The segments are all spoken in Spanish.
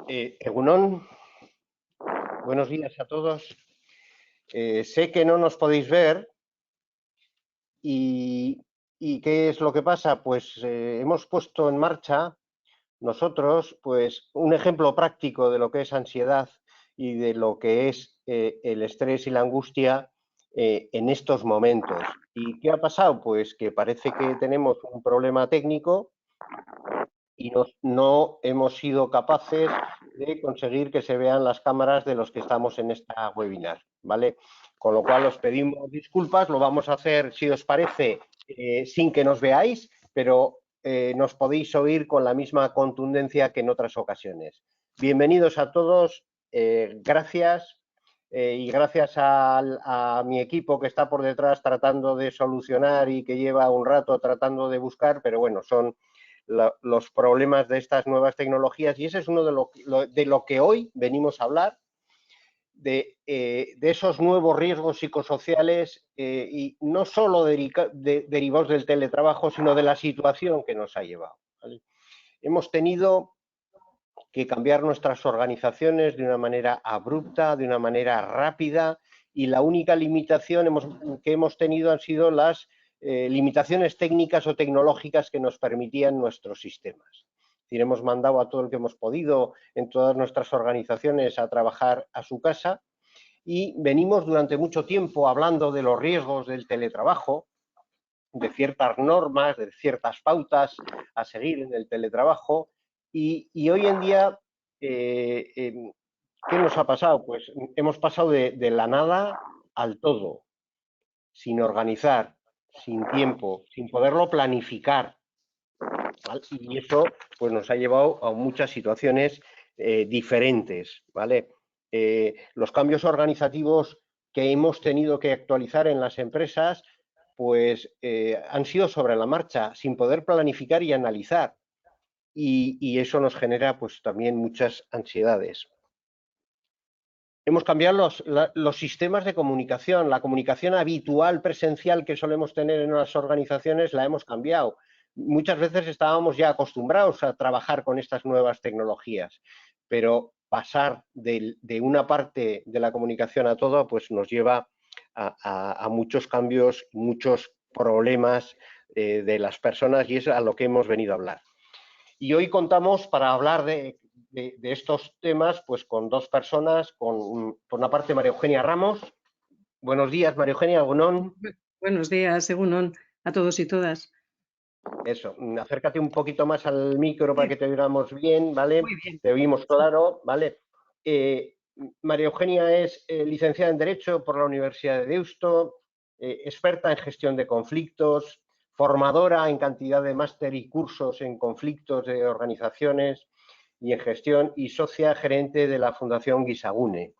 Egunon, buenos días a todos. Sé que no nos podéis ver y ¿qué es lo que pasa? Pues hemos puesto en marcha nosotros pues un ejemplo práctico de lo que es ansiedad y de lo que es el estrés y la angustia en estos momentos. ¿Y qué ha pasado? Pues que parece que tenemos un problema técnico y no hemos sido capaces de conseguir que se vean las cámaras de los que estamos en esta webinar, ¿vale? Con lo cual os pedimos disculpas, lo vamos a hacer, si os parece, sin que nos veáis, pero nos podéis oír con la misma contundencia que en otras ocasiones. Bienvenidos a todos, gracias. Y gracias a mi equipo que está por detrás tratando de solucionar y que lleva un rato tratando de buscar, pero bueno, son los problemas de estas nuevas tecnologías y ese es uno de lo que hoy venimos a hablar, de esos nuevos riesgos psicosociales y no solo derivados del teletrabajo, sino de la situación que nos ha llevado, ¿vale? Hemos tenido que cambiar nuestras organizaciones de una manera abrupta, de una manera rápida, y la única limitación que hemos tenido han sido las limitaciones técnicas o tecnológicas que nos permitían nuestros sistemas. Es decir, hemos mandado a todo el que hemos podido en todas nuestras organizaciones a trabajar a su casa y venimos durante mucho tiempo hablando de los riesgos del teletrabajo, de ciertas normas, de ciertas pautas a seguir en el teletrabajo y hoy en día, ¿qué nos ha pasado? Pues hemos pasado de la nada al todo, sin organizar, sin tiempo, sin poderlo planificar, ¿vale? Y eso pues nos ha llevado a muchas situaciones diferentes, ¿vale? Los cambios organizativos que hemos tenido que actualizar en las empresas pues han sido sobre la marcha, sin poder planificar y analizar. Y eso nos genera pues también muchas ansiedades. Hemos cambiado los sistemas de comunicación, la comunicación habitual presencial que solemos tener en las organizaciones la hemos cambiado. Muchas veces estábamos ya acostumbrados a trabajar con estas nuevas tecnologías, pero pasar de una parte de la comunicación a todo pues nos lleva a muchos cambios, muchos problemas de las personas y es a lo que hemos venido a hablar. Y hoy contamos para hablar de estos temas pues con dos personas, por una parte María Eugenia Ramos. Buenos días, María Eugenia. Egunon. Buenos días, Egunon, a todos y todas. Eso, acércate un poquito más al micro para que te oigamos bien, ¿vale? Muy bien. Te oímos claro, ¿vale? María Eugenia es licenciada en Derecho por la Universidad de Deusto, experta en gestión de conflictos, formadora en cantidad de máster y cursos en conflictos de organizaciones y en gestión y socia gerente de la Fundación Guisagune.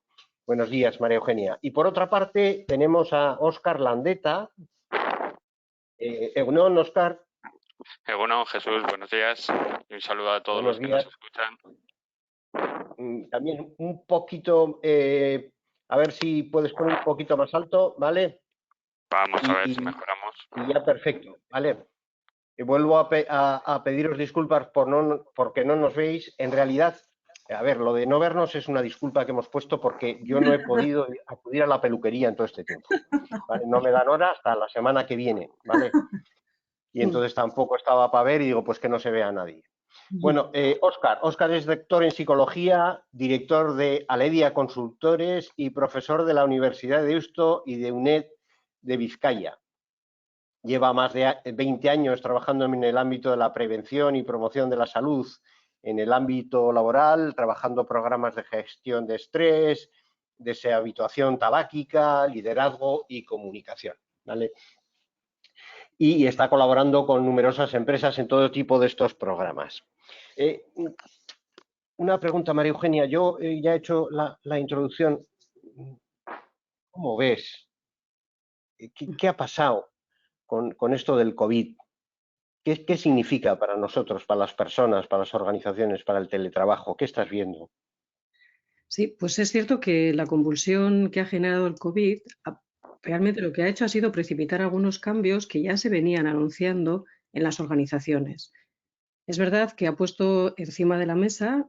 Buenos días, María Eugenia. Y por otra parte tenemos a Óscar Landeta. Egunon, Óscar. Egunon, Jesús, buenos días y un saludo a todos Buenos los que días. nos escuchan. También un poquito, a ver si puedes poner un poquito más alto, ¿vale? Vamos a ver si mejoramos. Y ya perfecto, ¿vale? Y vuelvo a pediros disculpas porque no nos veis. En realidad, a ver, lo de no vernos es una disculpa que hemos puesto porque yo no he podido acudir a la peluquería en todo este tiempo, ¿vale? No me dan hora hasta la semana que viene, ¿vale? Y entonces tampoco estaba para ver y digo, pues que no se vea a nadie. Bueno, Óscar es doctor en psicología, director de Aledia Consultores y profesor de la Universidad de Deusto y de UNED de Vizcaya. Lleva más de 20 años trabajando en el ámbito de la prevención y promoción de la salud, en el ámbito laboral, trabajando programas de gestión de estrés, deshabituación tabáquica, liderazgo y comunicación, ¿vale? Y está colaborando con numerosas empresas en todo tipo de estos programas. Una pregunta, María Eugenia. Yo ya he hecho la introducción. ¿Cómo ves? ¿Qué ha pasado con esto del COVID? ¿Qué significa para nosotros, para las personas, para las organizaciones, para el teletrabajo? ¿Qué estás viendo? Sí, pues es cierto que la convulsión que ha generado el COVID realmente lo que ha hecho ha sido precipitar algunos cambios que ya se venían anunciando en las organizaciones. Es verdad que ha puesto encima de la mesa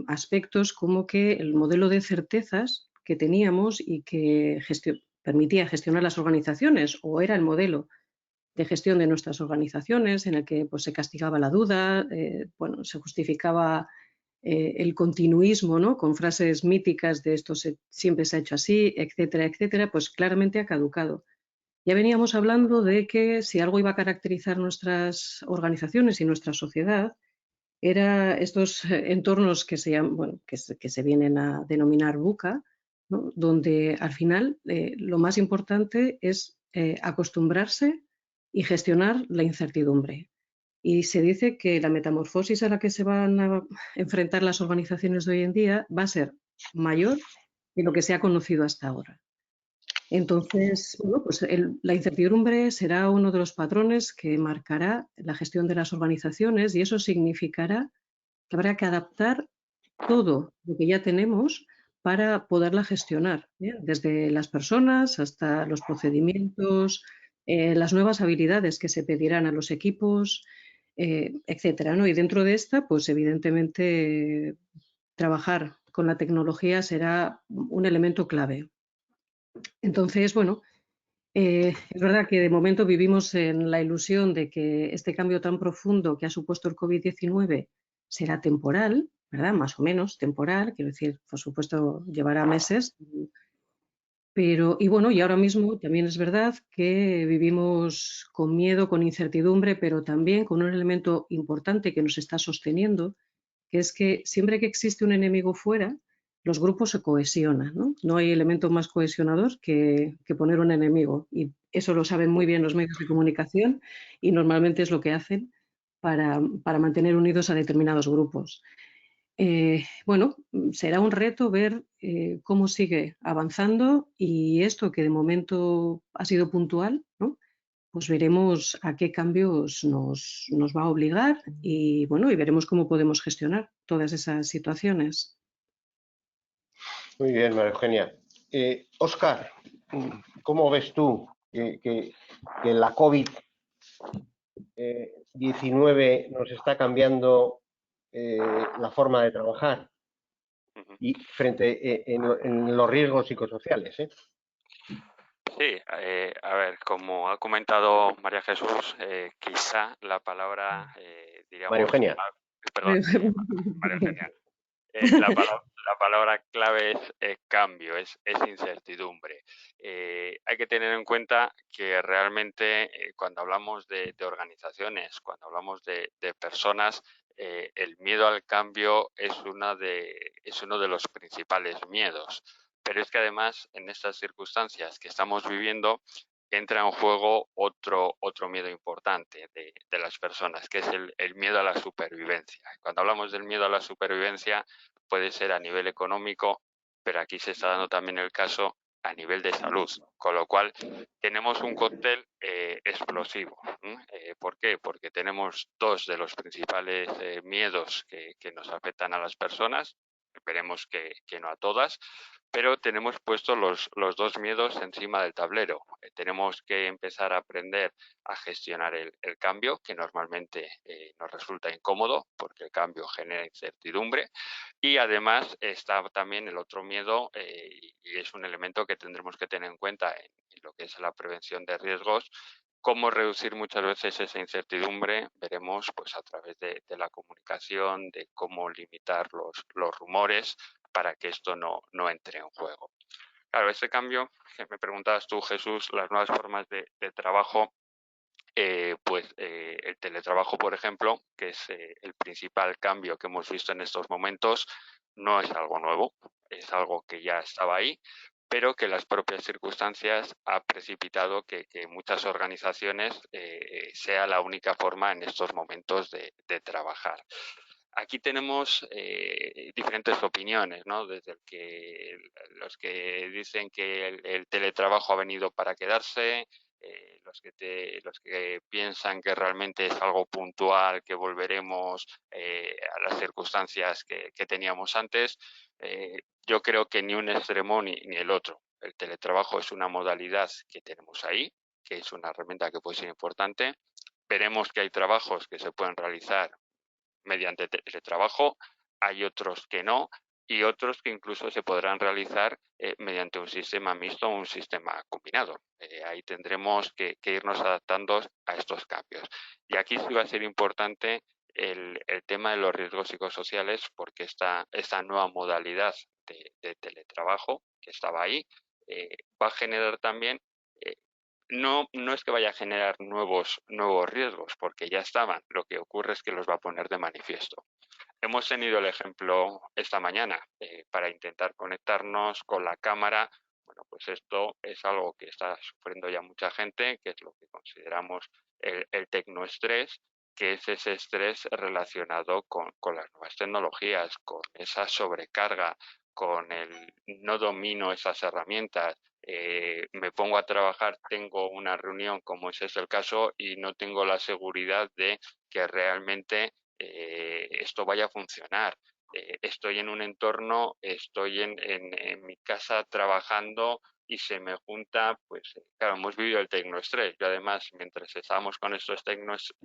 aspectos como que el modelo de certezas que teníamos y que permitía gestionar las organizaciones, o era el modelo de gestión de nuestras organizaciones, en el que pues, se castigaba la duda, bueno, se justificaba el continuismo, ¿no? Con frases míticas de esto siempre se ha hecho así, etcétera, etcétera, pues claramente ha caducado. Ya veníamos hablando de que si algo iba a caracterizar nuestras organizaciones y nuestra sociedad, era estos entornos que se, llaman, bueno, que se vienen a denominar VUCA, ¿no? Donde al final lo más importante es acostumbrarse y gestionar la incertidumbre. Y se dice que la metamorfosis a la que se van a enfrentar las organizaciones de hoy en día va a ser mayor que lo que se ha conocido hasta ahora. Entonces, bueno, pues la incertidumbre será uno de los patrones que marcará la gestión de las organizaciones y eso significará que habrá que adaptar todo lo que ya tenemos para poderla gestionar, ¿eh? Desde las personas hasta los procedimientos, las nuevas habilidades que se pedirán a los equipos, etcétera, ¿no? Y dentro de esta, pues evidentemente trabajar con la tecnología será un elemento clave. Entonces, bueno, es verdad que de momento vivimos en la ilusión de que este cambio tan profundo que ha supuesto el COVID-19 será temporal, ¿verdad? Más o menos temporal, quiero decir, por supuesto, llevará meses. Pero, y bueno, y ahora mismo también es verdad que vivimos con miedo, con incertidumbre, pero también con un elemento importante que nos está sosteniendo, que es que siempre que existe un enemigo fuera, los grupos se cohesionan, ¿no? No hay elemento más cohesionador que poner un enemigo. Y eso lo saben muy bien los medios de comunicación y normalmente es lo que hacen para mantener unidos a determinados grupos. Bueno, será un reto ver cómo sigue avanzando y esto que de momento ha sido puntual, ¿no? Pues veremos a qué cambios nos va a obligar y bueno, y veremos cómo podemos gestionar todas esas situaciones. Muy bien, María Eugenia. Óscar, ¿cómo ves tú que la COVID-19 nos está cambiando la forma de trabajar y frente en los riesgos psicosociales? Sí, a ver, como ha comentado María Jesús, quizá la palabra, María digamos, Eugenia. perdón, María Eugenia, la palabra clave es cambio, es incertidumbre. Hay que tener en cuenta que realmente cuando hablamos de organizaciones, cuando hablamos de personas, el miedo al cambio es uno de los principales miedos. Pero es que además en estas circunstancias que estamos viviendo entra en juego otro miedo importante de las personas, que es el miedo a la supervivencia. Cuando hablamos del miedo a la supervivencia, puede ser a nivel económico, pero aquí se está dando también el caso a nivel de salud, con lo cual tenemos un cóctel explosivo. ¿Por qué? Porque tenemos dos de los principales miedos que nos afectan a las personas, esperemos que no a todas, pero tenemos puestos los dos miedos encima del tablero. Tenemos que empezar a aprender a gestionar el cambio, que normalmente nos resulta incómodo porque el cambio genera incertidumbre. Y además está también el otro miedo, y es un elemento que tendremos que tener en cuenta en lo que es la prevención de riesgos, cómo reducir muchas veces esa incertidumbre. Veremos pues a través de la comunicación, de cómo limitar los rumores para que esto no entre en juego. Claro, este cambio, que me preguntabas tú, Jesús, las nuevas formas de trabajo, el teletrabajo, por ejemplo, que es el principal cambio que hemos visto en estos momentos, no es algo nuevo, es algo que ya estaba ahí, pero que las propias circunstancias ha precipitado que muchas organizaciones sea la única forma en estos momentos de trabajar. Aquí tenemos diferentes opiniones, ¿no? Desde los que dicen que el teletrabajo ha venido para quedarse, los que piensan que realmente es algo puntual, que volveremos a las circunstancias que teníamos antes. Yo creo que ni un extremo ni el otro. El teletrabajo es una modalidad que tenemos ahí, que es una herramienta que puede ser importante. Veremos que hay trabajos que se pueden realizar mediante teletrabajo, hay otros que no, y otros que incluso se podrán realizar mediante un sistema mixto o un sistema combinado. Ahí tendremos que irnos adaptando a estos cambios. Y aquí sí va a ser importante el tema de los riesgos psicosociales, porque esta nueva modalidad de teletrabajo que estaba ahí va a generar también, no es que vaya a generar nuevos riesgos, porque ya estaban. Lo que ocurre es que los va a poner de manifiesto. Hemos tenido el ejemplo esta mañana para intentar conectarnos con la cámara. Bueno, pues esto es algo que está sufriendo ya mucha gente, que es lo que consideramos el tecnoestrés, que es ese estrés relacionado con las nuevas tecnologías, con esa sobrecarga, con el no domino esas herramientas. Me pongo a trabajar, tengo una reunión, como ese es el caso, y no tengo la seguridad de que realmente esto vaya a funcionar. Estoy en un entorno, estoy en mi casa trabajando y se me junta, pues claro, hemos vivido el tecnoestrés. Yo además, mientras estábamos con estos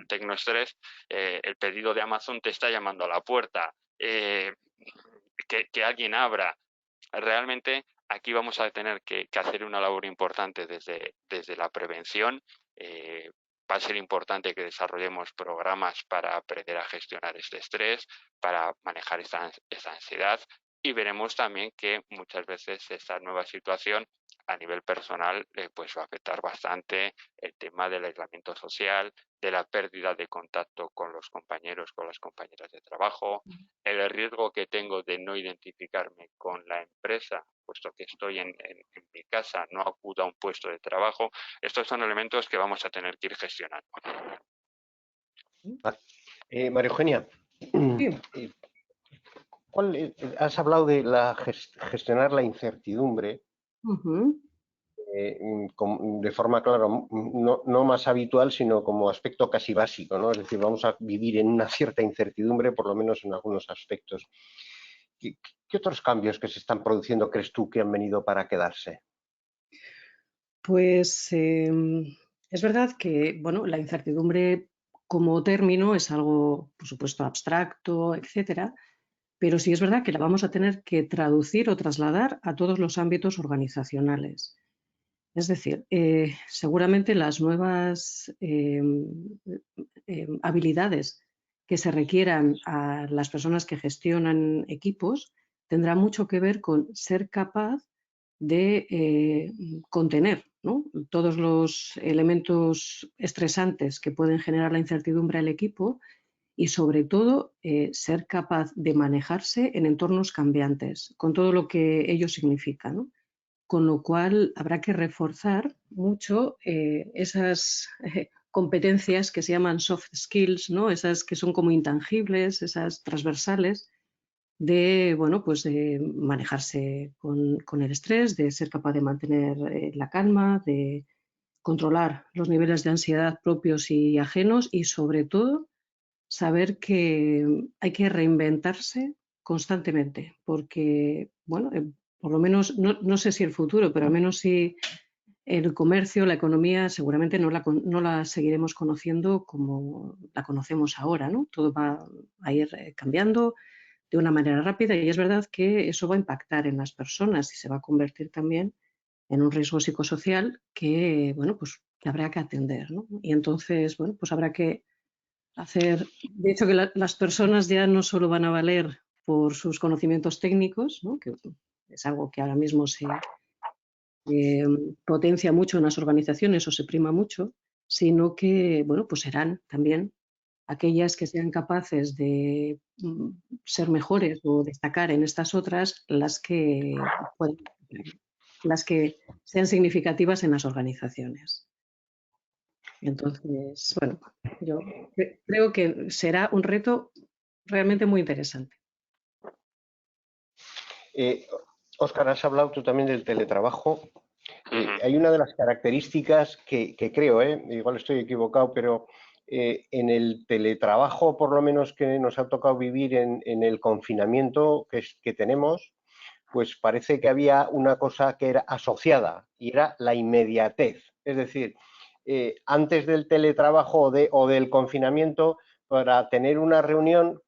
tecnoestrés, el pedido de Amazon te está llamando a la puerta, que alguien abra. Realmente aquí vamos a tener que hacer una labor importante desde la prevención. Va a ser importante que desarrollemos programas para aprender a gestionar este estrés, para manejar esta ansiedad, y veremos también que muchas veces esta nueva situación a nivel personal pues va a afectar bastante el tema del aislamiento social, de la pérdida de contacto con los compañeros, con las compañeras de trabajo, el riesgo que tengo de no identificarme con la empresa, puesto que estoy en mi casa, no acudo a un puesto de trabajo. Estos son elementos que vamos a tener que ir gestionando. María Eugenia, Sí. has hablado de gestionar la incertidumbre de forma, claro, no más habitual, sino como aspecto casi básico, ¿no? Es decir, vamos a vivir en una cierta incertidumbre, por lo menos en algunos aspectos. ¿Qué otros cambios que se están produciendo crees tú que han venido para quedarse? Pues es verdad que, bueno, la incertidumbre como término es algo, por supuesto, abstracto, etcétera, pero sí es verdad que la vamos a tener que traducir o trasladar a todos los ámbitos organizacionales. Es decir, seguramente las nuevas habilidades que se requieran a las personas que gestionan equipos tendrá mucho que ver con ser capaz de contener, ¿no?, todos los elementos estresantes que pueden generar la incertidumbre al equipo y, sobre todo, ser capaz de manejarse en entornos cambiantes, con todo lo que ello significa, ¿no? Con lo cual habrá que reforzar mucho esas competencias que se llaman soft skills, ¿no?, esas que son como intangibles, esas transversales, de, bueno, pues de manejarse con el estrés, de ser capaz de mantener la calma, de controlar los niveles de ansiedad propios y ajenos y, sobre todo, saber que hay que reinventarse constantemente, porque, bueno, por lo menos, no sé si el futuro, pero al menos sí el comercio, la economía, seguramente no la seguiremos conociendo como la conocemos ahora, ¿no? Todo va a ir cambiando de una manera rápida y es verdad que eso va a impactar en las personas y se va a convertir también en un riesgo psicosocial que, bueno, pues que habrá que atender, ¿no? Y entonces, bueno, pues habrá que hacer, de hecho, que las personas ya no solo van a valer por sus conocimientos técnicos, ¿no?, que es algo que ahora mismo se potencia mucho en las organizaciones o se prima mucho, sino que, bueno, pues serán también aquellas que sean capaces de ser mejores o destacar en estas otras las que sean significativas en las organizaciones. Entonces, bueno, yo creo que será un reto realmente muy interesante. Óscar, has hablado tú también del teletrabajo. Hay una de las características que creo, igual estoy equivocado, pero en el teletrabajo, por lo menos que nos ha tocado vivir en el confinamiento que tenemos, pues parece que había una cosa que era asociada y era la inmediatez. Es decir, antes del teletrabajo o del confinamiento, para tener una reunión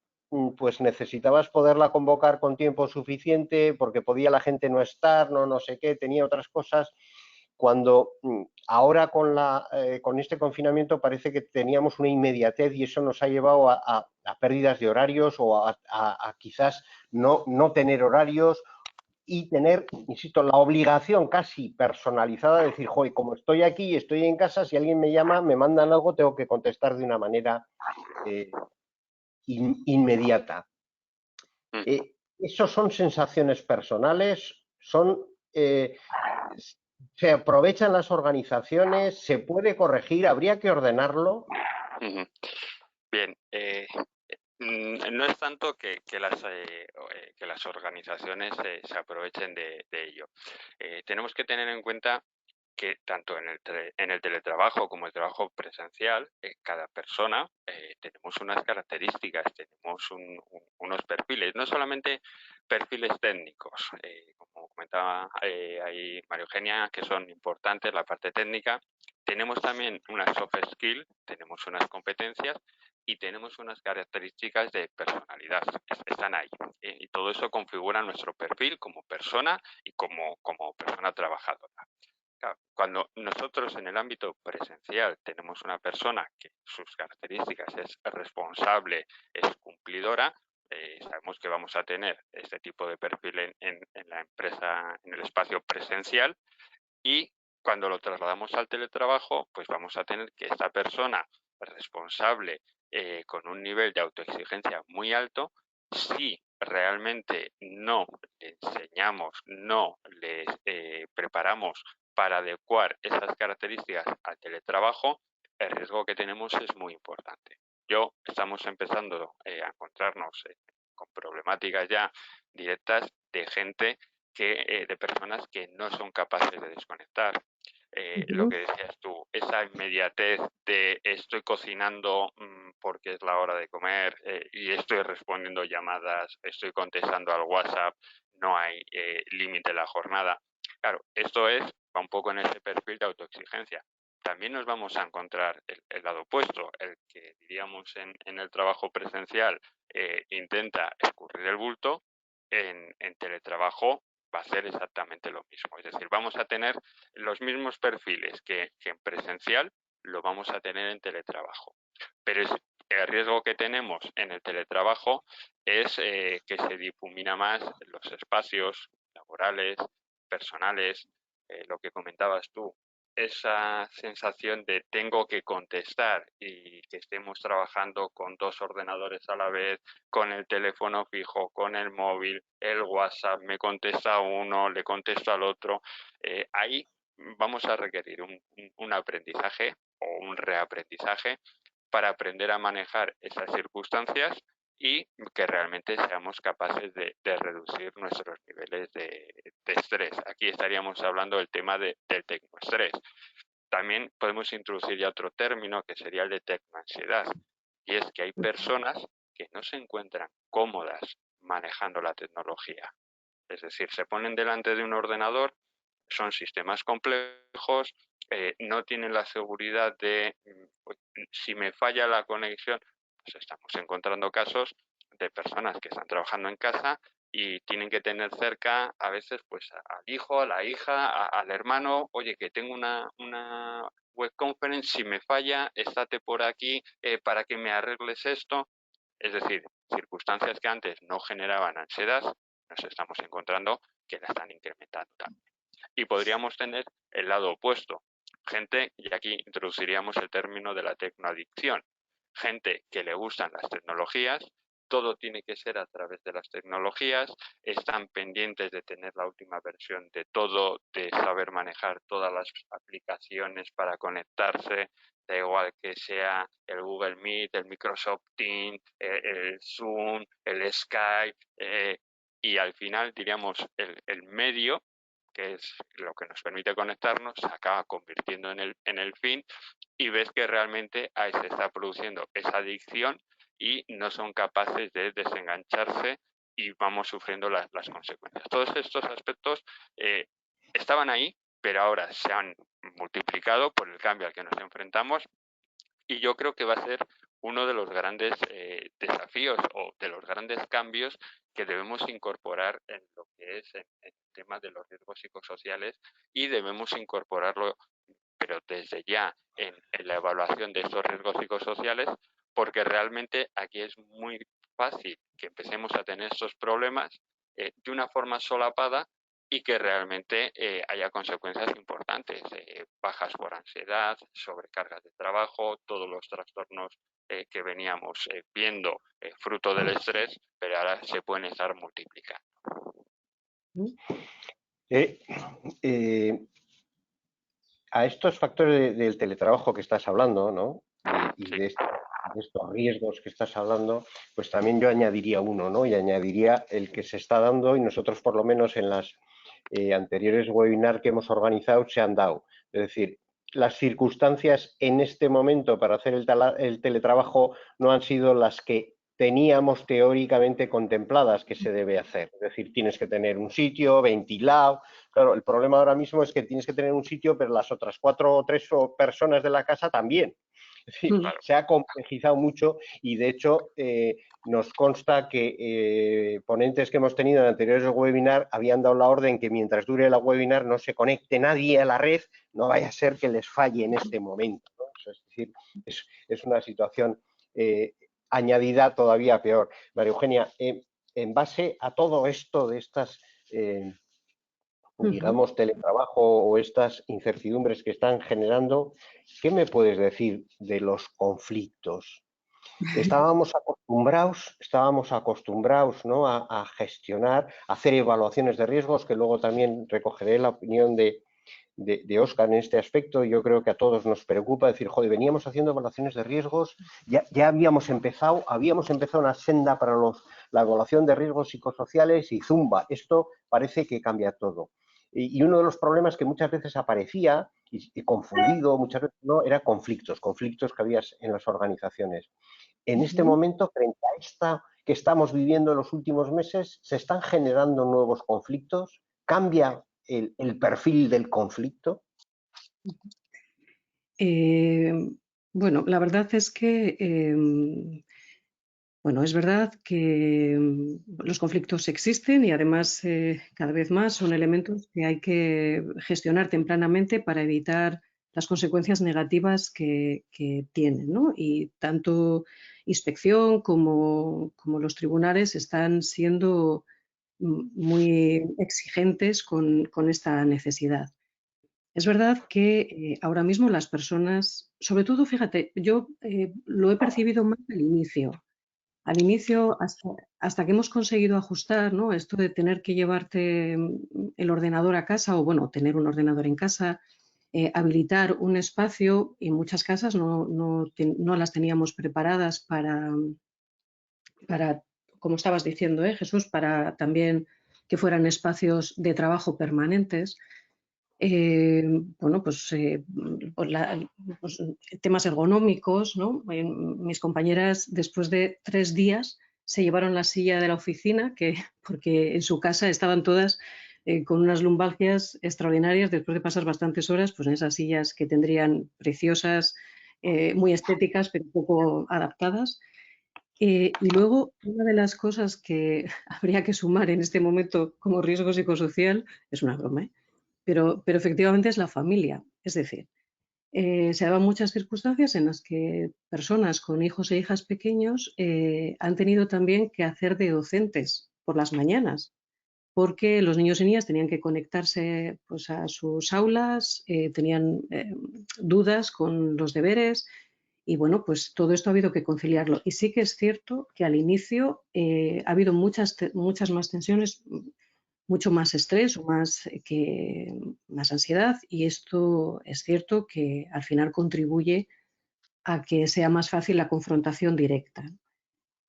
pues necesitabas poderla convocar con tiempo suficiente porque podía la gente no estar, no sé qué, tenía otras cosas. Cuando ahora con este confinamiento parece que teníamos una inmediatez y eso nos ha llevado a pérdidas de horarios o a quizás no tener horarios y tener, insisto, la obligación casi personalizada de decir, joder, como estoy aquí, estoy en casa, si alguien me llama, me mandan algo, tengo que contestar de una manera inmediata. Eso son sensaciones personales, se aprovechan las organizaciones, se puede corregir, habría que ordenarlo. Bien, no es tanto que las organizaciones se aprovechen de ello. Tenemos que tener en cuenta que tanto en el teletrabajo como el trabajo presencial, cada persona tenemos unas características, tenemos unos perfiles, no solamente perfiles técnicos, como comentaba ahí María Eugenia, que son importantes, la parte técnica. Tenemos también unas soft skills, tenemos unas competencias y tenemos unas características de personalidad, están ahí. Y todo eso configura nuestro perfil como persona y como persona trabajadora. Claro, cuando nosotros en el ámbito presencial tenemos una persona que sus características es responsable, es cumplidora, sabemos que vamos a tener este tipo de perfil en la empresa, en el espacio presencial, y cuando lo trasladamos al teletrabajo, pues vamos a tener que esta persona responsable, con un nivel de autoexigencia muy alto, si realmente no le enseñamos, no le preparamos para adecuar esas características al teletrabajo, el riesgo que tenemos es muy importante. Estamos empezando a encontrarnos con problemáticas ya directas de gente de personas que no son capaces de desconectar. Lo que decías tú, esa inmediatez de estoy cocinando porque es la hora de comer y estoy respondiendo llamadas, estoy contestando al WhatsApp, no hay límite en la jornada. Claro, esto va un poco en ese perfil de autoexigencia. También nos vamos a encontrar el lado opuesto, el que diríamos en el trabajo presencial intenta escurrir el bulto, en teletrabajo va a ser exactamente lo mismo. Es decir, vamos a tener los mismos perfiles que en presencial, lo vamos a tener en teletrabajo. Pero el riesgo que tenemos en el teletrabajo es que se difumina más los espacios laborales, personales, lo que comentabas tú, esa sensación de tengo que contestar y que estemos trabajando con 2 ordenadores a la vez, con el teléfono fijo, con el móvil, el WhatsApp, me contesta uno, le contesto al otro. Ahí vamos a requerir un aprendizaje o un reaprendizaje para aprender a manejar esas circunstancias y que realmente seamos capaces de reducir nuestros niveles de estrés. Aquí estaríamos hablando del tema del tecnoestrés. También podemos introducir ya otro término que sería el de tecnoansiedad, y es que hay personas que no se encuentran cómodas manejando la tecnología. Es decir, se ponen delante de un ordenador, son sistemas complejos, no tienen la seguridad de si me falla la conexión, pues estamos encontrando casos de personas que están trabajando en casa y tienen que tener cerca a veces pues al hijo, a la hija, al hermano, oye, que tengo una web conference, si me falla, estate por aquí para que me arregles esto. Es decir, circunstancias que antes no generaban ansiedad, nos estamos encontrando que la están incrementando también. Y podríamos tener el lado opuesto, gente, y aquí introduciríamos el término de la tecnoadicción, gente que le gustan las tecnologías, todo tiene que ser a través de las tecnologías, están pendientes de tener la última versión de todo, de saber manejar todas las aplicaciones para conectarse, da igual que sea el Google Meet, el Microsoft Teams, el Zoom, el Skype, y al final diríamos el medio, que es lo que nos permite conectarnos, se acaba convirtiendo en el fin, y ves que realmente ahí se está produciendo esa adicción y no son capaces de desengancharse y vamos sufriendo las consecuencias. Todos estos aspectos estaban ahí, pero ahora se han multiplicado por el cambio al que nos enfrentamos, y yo creo que va a ser uno de los grandes desafíos o de los grandes cambios que debemos incorporar en lo que es el tema de los riesgos psicosociales, y debemos incorporarlo, pero desde ya, en la evaluación de estos riesgos psicosociales, porque realmente aquí es muy fácil que empecemos a tener estos problemas de una forma solapada y que realmente haya consecuencias importantes, bajas por ansiedad, sobrecargas de trabajo, todos los trastornos que veníamos viendo fruto del estrés, pero ahora se pueden estar multiplicando. A estos factores del teletrabajo que estás hablando, ¿no? Y Sí. de estos riesgos que estás hablando, pues también yo añadiría uno, ¿no? Y añadiría el que se está dando, y nosotros por lo menos en las anteriores webinars que hemos organizado se han dado. Es decir, las circunstancias en este momento para hacer el teletrabajo no han sido las que teníamos teóricamente contempladas que se debe hacer. Es decir, tienes que tener un sitio ventilado. Claro, el problema ahora mismo es que tienes que tener un sitio, pero las otras 4 o 3 personas de la casa también. Es decir, se ha complejizado mucho, y de hecho nos consta que ponentes que hemos tenido en anteriores webinars habían dado la orden que mientras dure la webinar no se conecte nadie a la red, no vaya a ser que les falle en este momento, ¿no? Es decir, es una situación añadida todavía peor. María Eugenia, en base a todo esto de estas digamos, teletrabajo o estas incertidumbres que están generando, ¿qué me puedes decir de los conflictos? Estábamos acostumbrados, ¿no? a gestionar, a hacer evaluaciones de riesgos, que luego también recogeré la opinión de Óscar en este aspecto. Yo creo que a todos nos preocupa decir, joder, veníamos haciendo evaluaciones de riesgos, ya habíamos empezado una senda para la evaluación de riesgos psicosociales y zumba, esto parece que cambia todo. Y uno de los problemas que muchas veces aparecía y confundido, muchas veces no, era conflictos que había en las organizaciones. En este momento, frente a esta que estamos viviendo en los últimos meses, se están generando nuevos conflictos, cambia el perfil del conflicto. Bueno, la verdad es que bueno, es verdad que los conflictos existen, y además cada vez más son elementos que hay que gestionar tempranamente para evitar las consecuencias negativas que tienen, ¿no? Y tanto inspección como los tribunales están siendo muy exigentes con esta necesidad. Es verdad que ahora mismo las personas, sobre todo, fíjate, yo lo he percibido más al inicio. Al inicio, hasta que hemos conseguido ajustar, ¿no? Esto de tener que llevarte el ordenador a casa, o bueno, tener un ordenador en casa, habilitar un espacio, y muchas casas no las teníamos preparadas para, como estabas diciendo, Jesús, para también que fueran espacios de trabajo permanentes. Bueno, pues, pues, temas ergonómicos, ¿no? Mis compañeras, después de 3 días, se llevaron la silla de la oficina, porque en su casa estaban todas con unas lumbalgias extraordinarias después de pasar bastantes horas pues, en esas sillas que tendrían preciosas, muy estéticas, pero poco adaptadas. Y luego, una de las cosas que habría que sumar en este momento como riesgo psicosocial, es una broma, pero efectivamente es la familia. Es decir, se daban muchas circunstancias en las que personas con hijos e hijas pequeños han tenido también que hacer de docentes por las mañanas, porque los niños y niñas tenían que conectarse pues, a sus aulas, tenían dudas con los deberes, y bueno, pues todo esto ha habido que conciliarlo. Y sí que es cierto que al inicio ha habido muchas más tensiones, mucho más estrés o más ansiedad, y esto es cierto que al final contribuye a que sea más fácil la confrontación directa.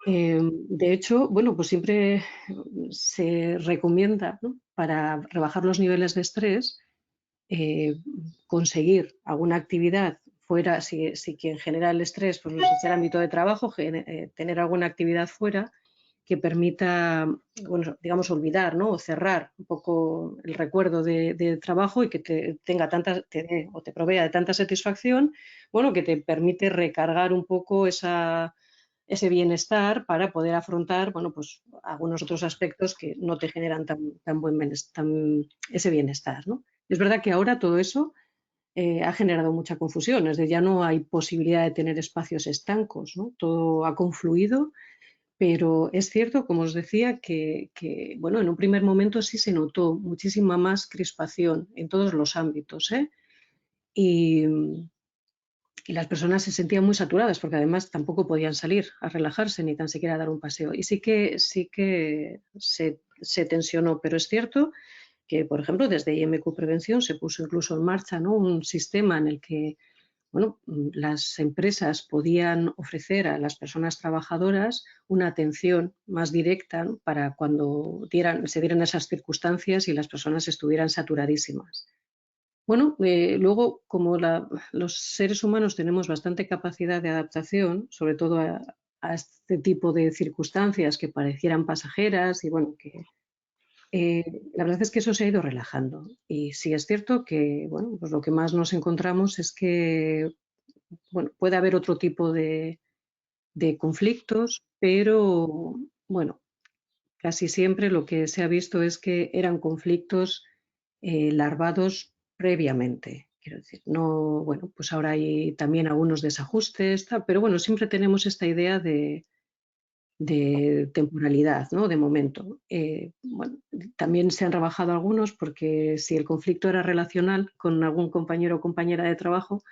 De hecho, bueno, pues siempre se recomienda, ¿no? Para rebajar los niveles de estrés, conseguir alguna actividad fuera, si quien genera el estrés pues, es el ámbito de trabajo, tener alguna actividad fuera, que permita, bueno, digamos, olvidar, ¿no? O cerrar un poco el recuerdo de trabajo y que te dé o te provea de tanta satisfacción, bueno, que te permite recargar un poco ese bienestar para poder afrontar, bueno, pues algunos otros aspectos que no te generan tan buen ese bienestar, ¿no? Es verdad que ahora todo eso ha generado mucha confusión, es decir, ya no hay posibilidad de tener espacios estancos, ¿no? Todo ha confluido, pero es cierto, como os decía, que, bueno, en un primer momento sí se notó muchísima más crispación en todos los ámbitos, ¿eh? Y, y las personas se sentían muy saturadas porque además tampoco podían salir a relajarse ni tan siquiera a dar un paseo. Y sí que se tensionó, pero es cierto que, por ejemplo, desde IMQ Prevención se puso incluso en marcha, ¿no? Un sistema en el que, bueno, las empresas podían ofrecer a las personas trabajadoras una atención más directa, ¿no? Para cuando se dieran esas circunstancias y las personas estuvieran saturadísimas. Bueno, luego, como los seres humanos tenemos bastante capacidad de adaptación, sobre todo a este tipo de circunstancias que parecieran pasajeras y bueno, la verdad es que eso se ha ido relajando. Y sí es cierto que, bueno, pues lo que más nos encontramos es que, bueno, puede haber otro tipo de conflictos, pero bueno, casi siempre lo que se ha visto es que eran conflictos larvados previamente. Quiero decir, no, bueno, pues ahora hay también algunos desajustes, tal, pero bueno, siempre tenemos esta idea de temporalidad, ¿no? De momento. Bueno, también se han rebajado algunos porque si el conflicto era relacional con algún compañero o compañera de trabajo,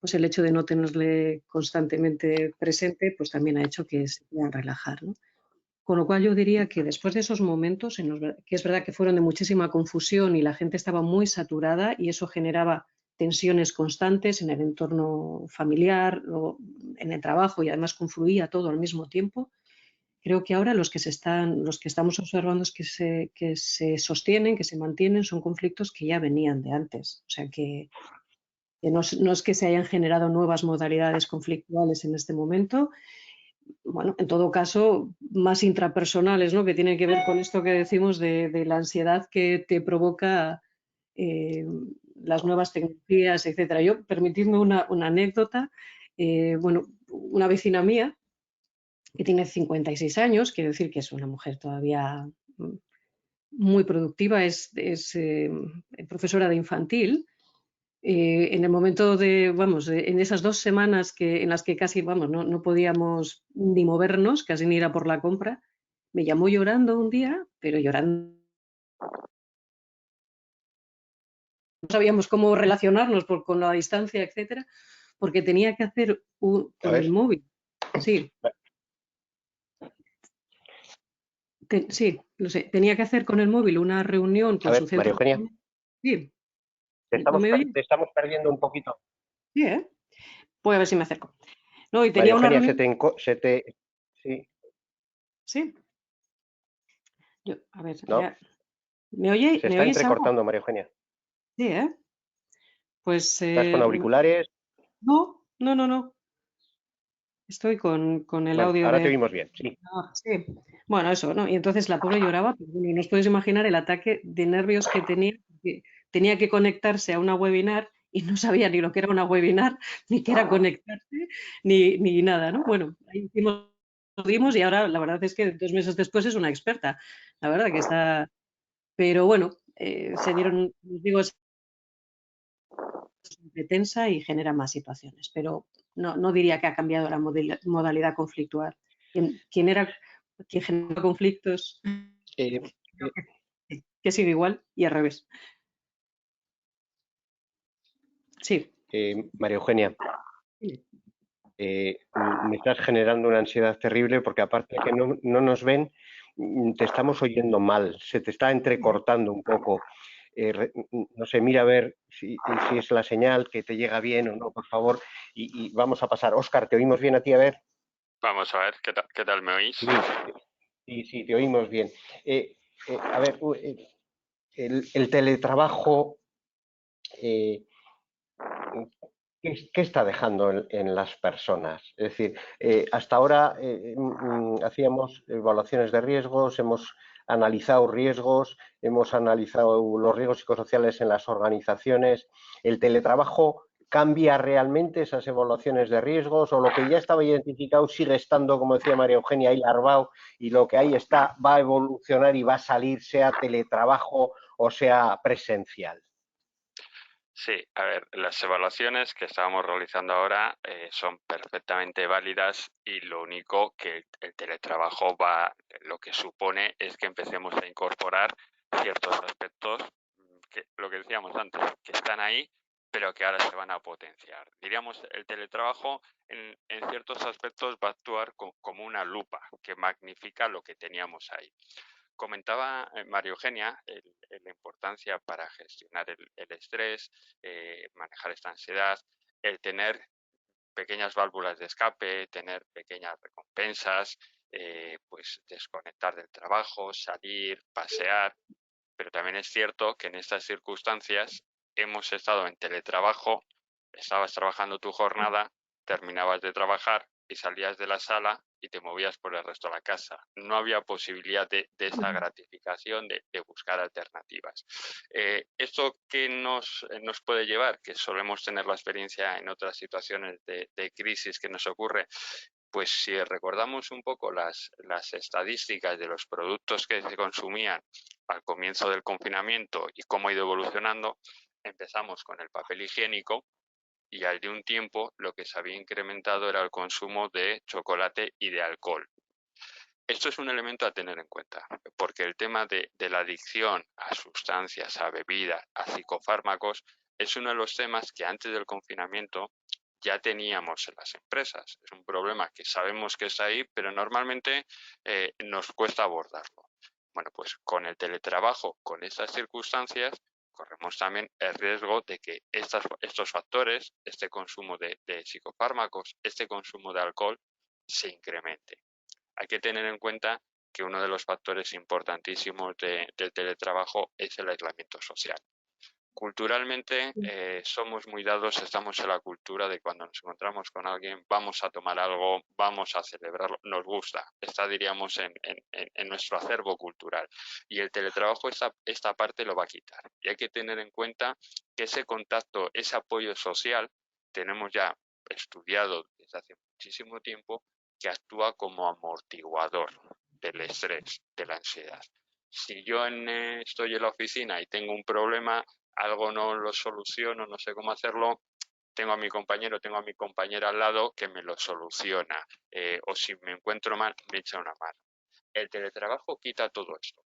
pues el hecho de no tenerle constantemente presente, pues también ha hecho que se puedan relajar, ¿no? Con lo cual yo diría que después de esos momentos, que es verdad que fueron de muchísima confusión y la gente estaba muy saturada y eso generaba tensiones constantes en el entorno familiar o en el trabajo y además confluía todo al mismo tiempo. Creo que ahora los que estamos observando es que se sostienen, que se mantienen, son conflictos que ya venían de antes. O sea que no es que se hayan generado nuevas modalidades conflictuales en este momento, bueno, en todo caso, más intrapersonales, ¿no? Que tienen que ver con esto que decimos de la ansiedad que te provoca eh, las nuevas tecnologías, etcétera. Yo, permitidme una anécdota, bueno, una vecina mía que tiene 56 años, quiere decir que es una mujer todavía muy productiva, es profesora de infantil. En el momento vamos, en esas 2 semanas en las que casi, vamos, no podíamos ni movernos, casi ni ir a por la compra, me llamó llorando un día, pero llorando. No sabíamos cómo relacionarnos con la distancia, etcétera, porque tenía que hacer A con el ver, móvil. Sí, sí, lo sé. Tenía que hacer con el móvil una reunión a con su ver, María centro. Eugenia, Sí, ¿no me oye? te estamos perdiendo un poquito. Sí, ¿eh? Voy a ver si me acerco. No, y María tenía una Eugenia, reunión. sí, Sí, a ver, no, ¿me se me está oyes ahora? entrecortando, María Eugenia. Sí, ¿eh? Pues ¿Estás con auriculares? no, no, no, no. Estoy con el Bueno, audio ahora te de. oímos bien, sí. Sí. Bueno, eso, ¿no? Y entonces la pobre lloraba, pues, bueno, y no os podéis imaginar el ataque de nervios que tenía, porque tenía que conectarse a una webinar y no sabía ni lo que era una webinar, ni qué era conectarse, ni nada, ¿no? Bueno, ahí hicimos, lo dimos y ahora la verdad es que 2 meses después es una experta. La verdad que está. Pero bueno, se dieron, os digo, siempre tensa y genera más situaciones, pero no diría que ha cambiado la modalidad conflictual. Quien genera conflictos, Eh, que sigue igual y al revés. Sí. María Eugenia, me estás generando una ansiedad terrible porque aparte de que no nos ven, te estamos oyendo mal, se te está entrecortando un poco. No sé, mira a ver si es la señal que te llega bien o no, por favor, y vamos a pasar. Óscar, ¿te oímos bien a ti? A ver. Vamos a ver, ¿qué tal me oís? Sí, te oímos bien. A ver, el teletrabajo, ¿qué ¿qué está dejando en las personas? Es decir, hasta ahora hacíamos evaluaciones de riesgos, hemos analizado riesgos, hemos analizado los riesgos psicosociales en las organizaciones. ¿El teletrabajo cambia realmente esas evaluaciones de riesgos o lo que ya estaba identificado sigue estando, como decía María Eugenia, ahí larvado y lo que ahí está va a evolucionar y va a salir, sea teletrabajo o sea presencial? Sí, a ver, las evaluaciones que estábamos realizando ahora son perfectamente válidas y lo único que el teletrabajo lo que supone es que empecemos a incorporar ciertos aspectos que lo que decíamos antes, que están ahí, pero que ahora se van a potenciar. Diríamos, el teletrabajo en ciertos aspectos va a actuar como una lupa que magnifica lo que teníamos ahí. Comentaba María Eugenia la importancia para gestionar el estrés, manejar esta ansiedad, el tener pequeñas válvulas de escape, tener pequeñas recompensas, pues desconectar del trabajo, salir, pasear. Pero también es cierto que en estas circunstancias hemos estado en teletrabajo, estabas trabajando tu jornada, terminabas de trabajar y salías de la sala y te movías por el resto de la casa. No había posibilidad de esa gratificación, de buscar alternativas. ¿Esto qué nos puede llevar? Que solemos tener la experiencia en otras situaciones de crisis que nos ocurre. Pues si recordamos un poco las estadísticas de los productos que se consumían al comienzo del confinamiento y cómo ha ido evolucionando, empezamos con el papel higiénico y al de un tiempo lo que se había incrementado era el consumo de chocolate y de alcohol. Esto es un elemento a tener en cuenta, porque el tema de la adicción a sustancias, a bebidas, a psicofármacos, es uno de los temas que antes del confinamiento ya teníamos en las empresas. Es un problema que sabemos que está ahí, pero normalmente nos cuesta abordarlo. Bueno, pues con el teletrabajo, con estas circunstancias, corremos también el riesgo de que estos factores, este consumo de psicofármacos, este consumo de alcohol, se incremente. Hay que tener en cuenta que uno de los factores importantísimos del teletrabajo es el aislamiento social. Culturalmente somos muy dados, estamos en la cultura de cuando nos encontramos con alguien, vamos a tomar algo, vamos a celebrarlo, nos gusta, está diríamos en nuestro acervo cultural. Y el teletrabajo esta parte lo va a quitar. Y hay que tener en cuenta que ese contacto, ese apoyo social, tenemos ya estudiado desde hace muchísimo tiempo que actúa como amortiguador del estrés, de la ansiedad. Si yo estoy en la oficina y tengo un problema, algo no lo soluciono, no sé cómo hacerlo, tengo a mi compañero, tengo a mi compañera al lado que me lo soluciona. O si me encuentro mal, me echa una mano. El teletrabajo quita todo esto.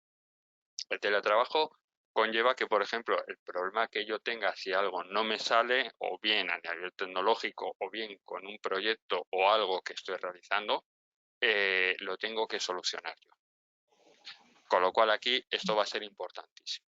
El teletrabajo conlleva que, por ejemplo, el problema que yo tenga si algo no me sale, o bien a nivel tecnológico, o bien con un proyecto o algo que estoy realizando, lo tengo que solucionar yo. Con lo cual aquí esto va a ser importantísimo.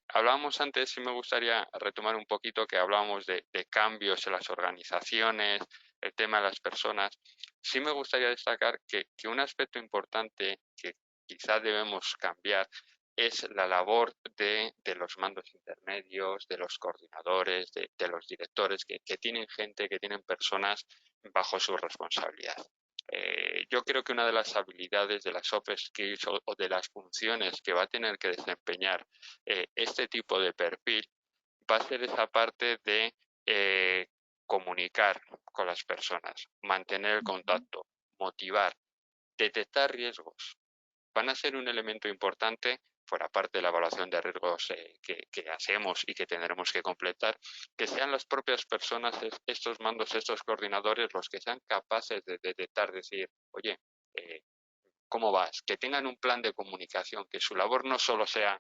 Hablábamos antes, y me gustaría retomar un poquito, que hablábamos de cambios en las organizaciones, el tema de las personas. Sí me gustaría destacar que un aspecto importante que quizá debemos cambiar es la labor de los mandos intermedios, de los coordinadores, de los directores, que tienen gente, que tienen personas bajo su responsabilidad. Yo creo que una de las habilidades de las soft skills o de las funciones que va a tener que desempeñar este tipo de perfil va a ser esa parte de comunicar con las personas, mantener el contacto, motivar, detectar riesgos. Van a ser un elemento importante, fuera parte de la evaluación de riesgos que hacemos y que tendremos que completar, que sean las propias personas, estos mandos, estos coordinadores, los que sean capaces de detectar, decir, oye, ¿cómo vas? Que tengan un plan de comunicación, que su labor no solo sea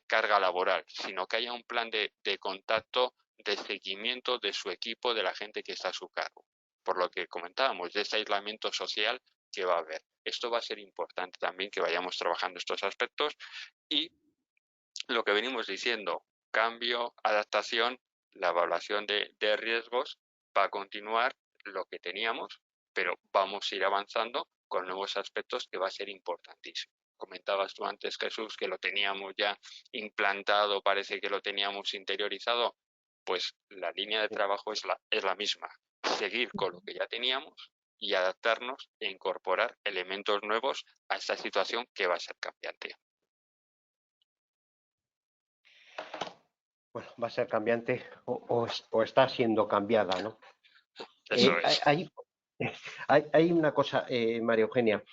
carga laboral, sino que haya un plan de contacto, de seguimiento de su equipo, de la gente que está a su cargo. Por lo que comentábamos, de ese aislamiento social que va a haber. Esto va a ser importante también que vayamos trabajando estos aspectos y lo que venimos diciendo, cambio, adaptación, la evaluación de riesgos va a continuar lo que teníamos, pero vamos a ir avanzando con nuevos aspectos que va a ser importantísimo. Comentabas tú antes, Jesús, que lo teníamos ya implantado, parece que lo teníamos interiorizado. pues la línea de trabajo es la misma. Seguir con lo que ya teníamos y adaptarnos e incorporar elementos nuevos a esta situación que va a ser cambiante. Bueno, va a ser cambiante o está siendo cambiada, ¿no? Eso es. Hay una cosa, María Eugenia.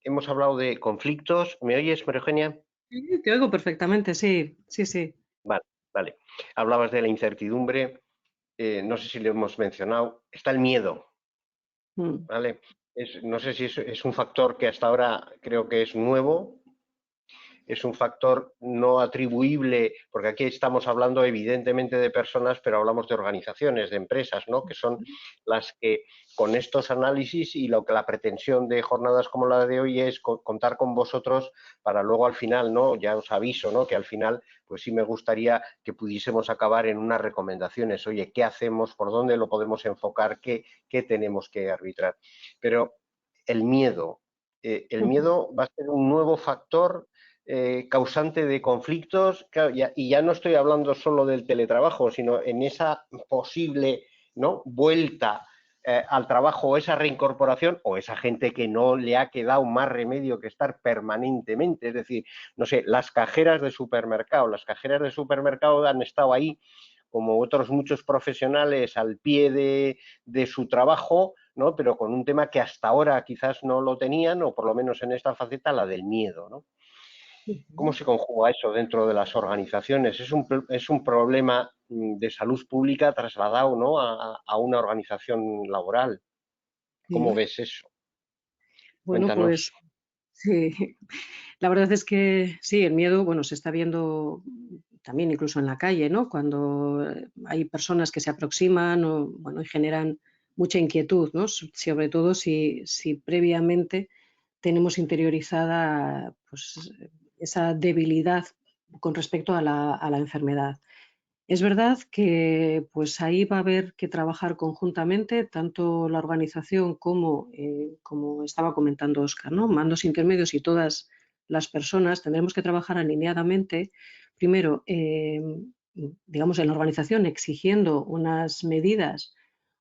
Hemos hablado de conflictos. ¿Me oyes, María Eugenia? Sí, te oigo perfectamente, sí, sí, sí. Vale. Hablabas de la incertidumbre. No sé si lo hemos mencionado. Está el miedo, ¿vale? No sé si es un factor que hasta ahora creo que es nuevo. Es un factor no atribuible, porque aquí estamos hablando evidentemente de personas, pero hablamos de organizaciones, de empresas, ¿no? Que son las que con estos análisis y lo que la pretensión de jornadas como la de hoy es contar con vosotros para luego al final, ¿no? Ya os aviso, ¿no? Que al final, pues sí me gustaría que pudiésemos acabar en unas recomendaciones. Oye, ¿qué hacemos? ¿Por dónde lo podemos enfocar? ¿Qué tenemos que arbitrar? Pero el miedo va a ser un nuevo factor causante de conflictos, claro, y ya no estoy hablando solo del teletrabajo, sino en esa posible, ¿no?, vuelta al trabajo, o esa reincorporación, o esa gente que no le ha quedado más remedio que estar permanentemente. Es decir, no sé, las cajeras de supermercado han estado ahí como otros muchos profesionales al pie de su trabajo, ¿no?, pero con un tema que hasta ahora quizás no lo tenían, o por lo menos en esta faceta, la del miedo, ¿no? ¿Cómo se conjuga eso dentro de las organizaciones? Es un problema de salud pública trasladado, ¿no?, a una organización laboral. ¿Cómo Sí. ves eso? Bueno, Cuéntanos. pues sí, la verdad es que sí, el miedo, bueno, se está viendo también incluso en la calle, ¿no? Cuando hay personas que se aproximan o, bueno, y generan mucha inquietud, ¿no? Sobre todo si previamente tenemos interiorizada, pues, esa debilidad con respecto a la enfermedad. Es verdad que pues ahí va a haber que trabajar conjuntamente, tanto la organización como estaba comentando Óscar, ¿no? Mandos intermedios y todas las personas tendremos que trabajar alineadamente, primero, digamos, en la organización exigiendo unas medidas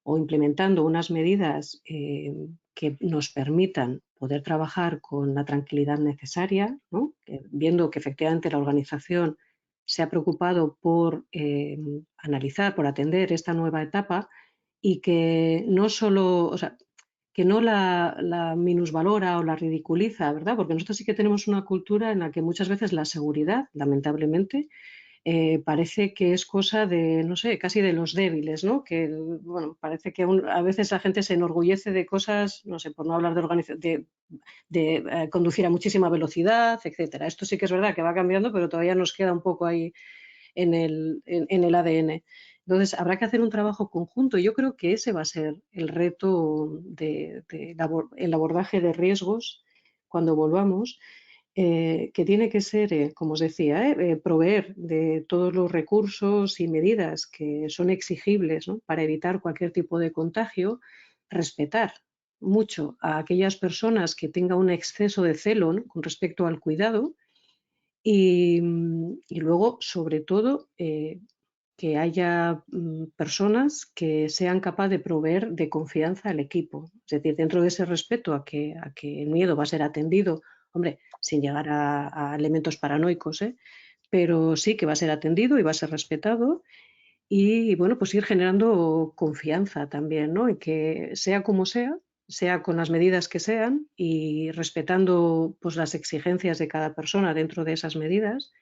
o implementando unas medidas que nos permitan poder trabajar con la tranquilidad necesaria, ¿no? Viendo que efectivamente la organización se ha preocupado por analizar, por atender esta nueva etapa y que no solo, o sea, que no la minusvalora o la ridiculiza, ¿verdad? Porque nosotros sí que tenemos una cultura en la que muchas veces la seguridad, lamentablemente, parece que es cosa de, no sé, casi de los débiles, ¿no? Que, bueno, parece que a veces la gente se enorgullece de cosas, no sé, por no hablar de conducir a muchísima velocidad, etcétera. Esto sí que es verdad que va cambiando, pero todavía nos queda un poco ahí en el ADN. Entonces, habrá que hacer un trabajo conjunto. Yo creo que ese va a ser el reto el abordaje de riesgos cuando volvamos, que tiene que ser, como os decía, proveer de todos los recursos y medidas que son exigibles, ¿no?, para evitar cualquier tipo de contagio, respetar mucho a aquellas personas que tengan un exceso de celo, ¿no?, con respecto al cuidado y luego, sobre todo, que haya personas que sean capaces de proveer de confianza al equipo. Es decir, dentro de ese respeto a que el miedo va a ser atendido, hombre, sin llegar a elementos paranoicos, pero sí que va a ser atendido y va a ser respetado y, bueno, pues ir generando confianza también, ¿no? Y que sea como sea con las medidas que sean y respetando pues, las exigencias de cada persona dentro de esas medidas,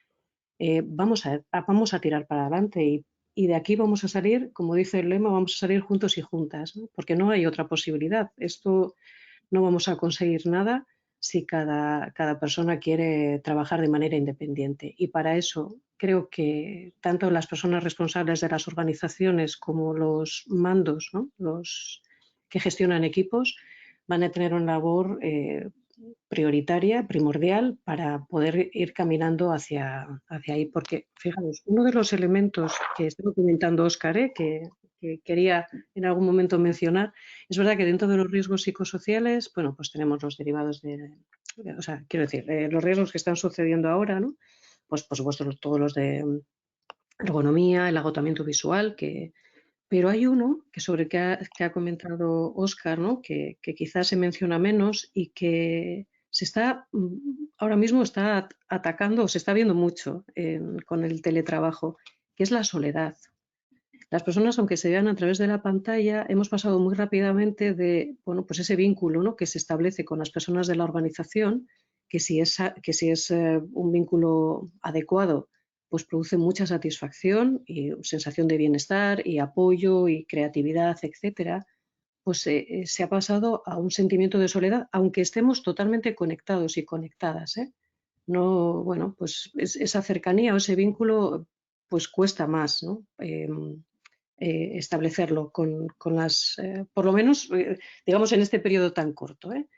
vamos a tirar para adelante y de aquí vamos a salir, como dice el lema, vamos a salir juntos y juntas, ¿no? Porque no hay otra posibilidad. Esto no vamos a conseguir nada si cada persona quiere trabajar de manera independiente. Y para eso creo que tanto las personas responsables de las organizaciones como los mandos, ¿no?, los que gestionan equipos, van a tener una labor prioritaria, primordial, para poder ir caminando hacia ahí. Porque, fijaros, uno de los elementos que estaba comentando Óscar, que quería en algún momento mencionar, es verdad que dentro de los riesgos psicosociales, bueno, pues tenemos los derivados o sea, quiero decir, los riesgos que están sucediendo ahora, ¿no? Pues por supuesto todos los de ergonomía, el agotamiento visual, pero hay uno que sobre el que ha comentado Óscar, ¿no? Que quizás se menciona menos y que ahora mismo está atacando, o se está viendo mucho con el teletrabajo, que es la soledad. Las personas, aunque se vean a través de la pantalla, hemos pasado muy rápidamente de, bueno, pues ese vínculo, ¿no?, que se establece con las personas de la organización, que si es un vínculo adecuado, pues produce mucha satisfacción y sensación de bienestar y apoyo y creatividad, etcétera. Pues se ha pasado a un sentimiento de soledad, aunque estemos totalmente conectados y conectadas, ¿eh? No, bueno, pues esa cercanía o ese vínculo pues cuesta más, ¿no? Establecerlo con las, por lo menos, digamos, en este periodo tan corto, ¿eh?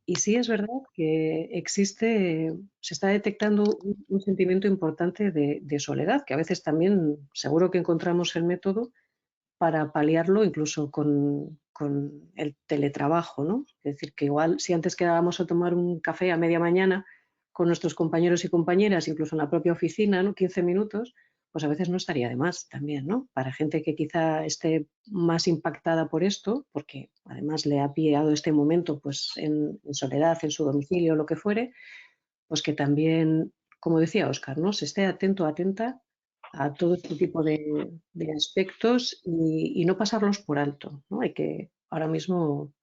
Y sí es verdad que existe, se está detectando un sentimiento importante de soledad, que a veces también seguro que encontramos el método para paliarlo incluso con el teletrabajo, ¿no? Es decir, que igual si antes quedábamos a tomar un café a media mañana con nuestros compañeros y compañeras, incluso en la propia oficina, ¿no?, 15 minutos, pues a veces no estaría de más también, ¿no? Para gente que quizá esté más impactada por esto, porque además le ha pillado este momento pues en soledad, en su domicilio, lo que fuere, pues que también, como decía Óscar, ¿no?, se esté atento, atenta a todo este tipo de aspectos y no pasarlos por alto, ¿no? Hay que ahora mismo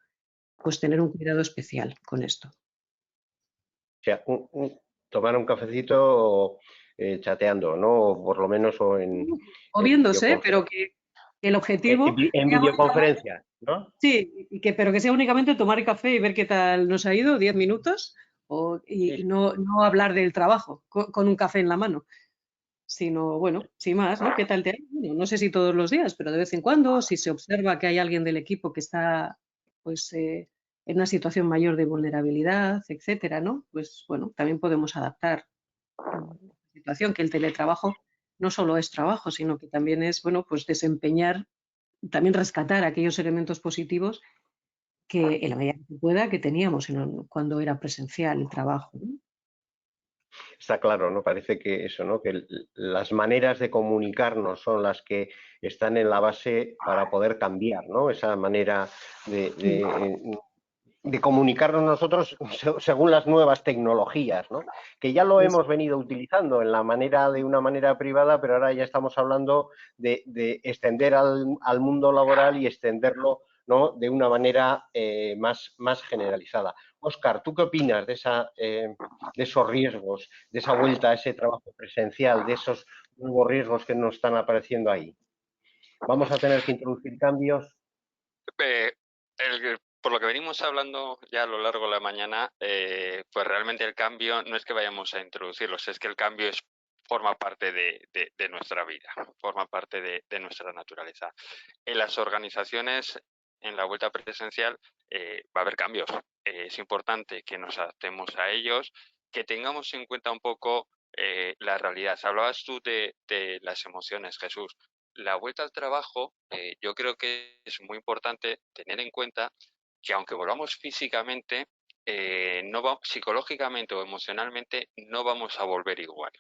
pues tener un cuidado especial con esto. O sea, tomar un cafecito chateando, ¿no? O por lo menos O en viéndose, pero videoconferencia. que el objetivo En sea únicamente, videoconferencia, ¿no? sí, pero que sea únicamente tomar el café y ver qué tal nos ha ido, 10 minutos, Sí, y no hablar del trabajo con un café en la mano, sino, bueno, sin más, ¿no? ¿Qué tal te ha ido? Bueno, no sé si todos los días, pero de vez en cuando, si se observa que hay alguien del equipo que está, pues, en una situación mayor de vulnerabilidad, etcétera, ¿no? Pues, bueno, también podemos adaptar la situación, que el teletrabajo no solo es trabajo, sino que también es, bueno, pues desempeñar, también rescatar aquellos elementos positivos que, en la medida que se pueda, que teníamos cuando era presencial el trabajo, ¿no? está claro, ¿no? Parece que eso, ¿no? Que las maneras de comunicarnos son las que están en la base para poder cambiar, ¿no? Esa manera de comunicarnos nosotros según las nuevas tecnologías, ¿no? Que ya lo hemos venido utilizando de una manera privada, pero ahora ya estamos hablando de extender al mundo laboral y extenderlo, ¿no?, de una manera más generalizada. Óscar, ¿tú qué opinas de esos riesgos, de esa vuelta a ese trabajo presencial, de esos nuevos riesgos que nos están apareciendo ahí? ¿Vamos a tener que introducir cambios? Eh, por lo que venimos hablando ya a lo largo de la mañana, pues realmente el cambio no es que vayamos a introducirlos, es que el cambio forma parte de nuestra vida, forma parte de nuestra naturaleza. En las organizaciones, en la vuelta presencial, va a haber cambios. Es importante que nos adaptemos a ellos, que tengamos en cuenta un poco la realidad. Hablabas tú de las emociones, Jesús. La vuelta al trabajo, yo creo que es muy importante tener en cuenta que aunque volvamos físicamente, psicológicamente o emocionalmente no vamos a volver igual.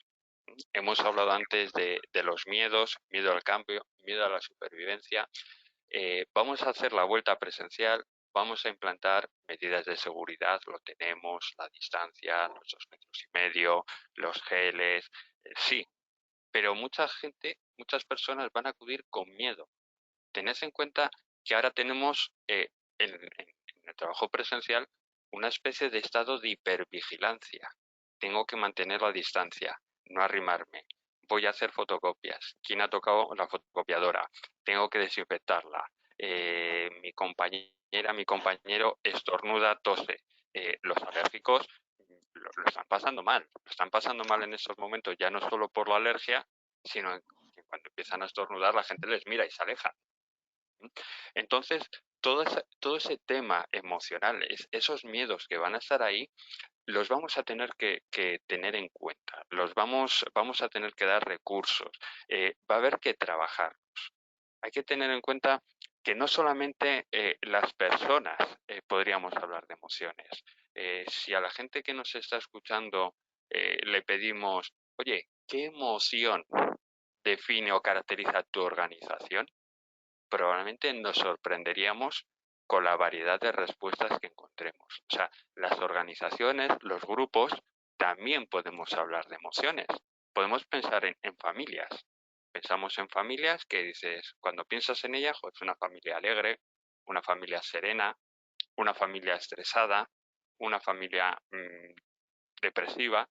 Hemos hablado antes de los miedos, miedo al cambio, miedo a la supervivencia. Vamos a hacer la vuelta presencial, vamos a implantar medidas de seguridad, lo tenemos, la distancia, los 2,5 metros, los geles, sí, pero mucha gente, muchas personas van a acudir con miedo. Tened en cuenta que ahora tenemos en el trabajo presencial una especie de estado de hipervigilancia. Tengo que mantener la distancia, no arrimarme. Voy a hacer fotocopias. ¿Quién ha tocado la fotocopiadora? Tengo que desinfectarla. Mi compañero estornuda, tose. Los alérgicos lo están pasando mal. Lo están pasando mal en estos momentos, ya no solo por la alergia, sino que cuando empiezan a estornudar la gente les mira y se aleja. Entonces, todo ese tema emocional, esos miedos que van a estar ahí, los vamos a tener que tener en cuenta, vamos a tener que dar recursos, va a haber que trabajarlos. Hay que tener en cuenta que no solamente las personas podríamos hablar de emociones. Si a la gente que nos está escuchando le pedimos, oye, ¿qué emoción define o caracteriza tu organización, probablemente nos sorprenderíamos con la variedad de respuestas que encontremos. O sea, las organizaciones, los grupos, también podemos hablar de emociones. Podemos pensar en familias. Pensamos en familias que dices, cuando piensas en ellas, es una familia alegre, una familia serena, una familia estresada, una familia depresiva.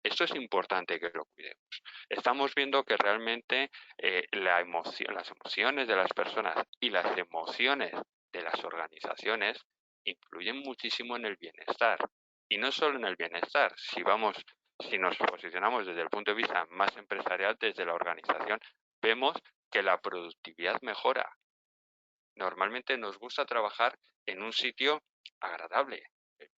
Esto es importante que lo cuidemos. Estamos viendo que realmente las emociones de las personas y las emociones de las organizaciones influyen muchísimo en el bienestar. Y no solo en el bienestar, si nos posicionamos desde el punto de vista más empresarial, desde la organización, vemos que la productividad mejora. Normalmente nos gusta trabajar en un sitio agradable.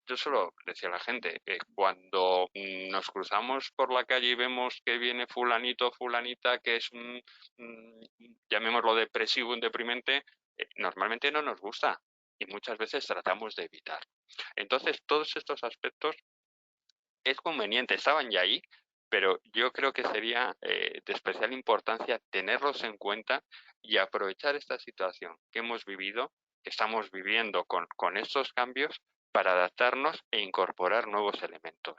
Yo solo decía a la gente que cuando nos cruzamos por la calle y vemos que viene fulanito o fulanita que es llamémoslo depresivo, un deprimente, normalmente no nos gusta y muchas veces tratamos de evitar. Entonces, todos estos aspectos es conveniente, estaban ya ahí, pero yo creo que sería de especial importancia tenerlos en cuenta y aprovechar esta situación que hemos vivido, que estamos viviendo con estos cambios para adaptarnos e incorporar nuevos elementos.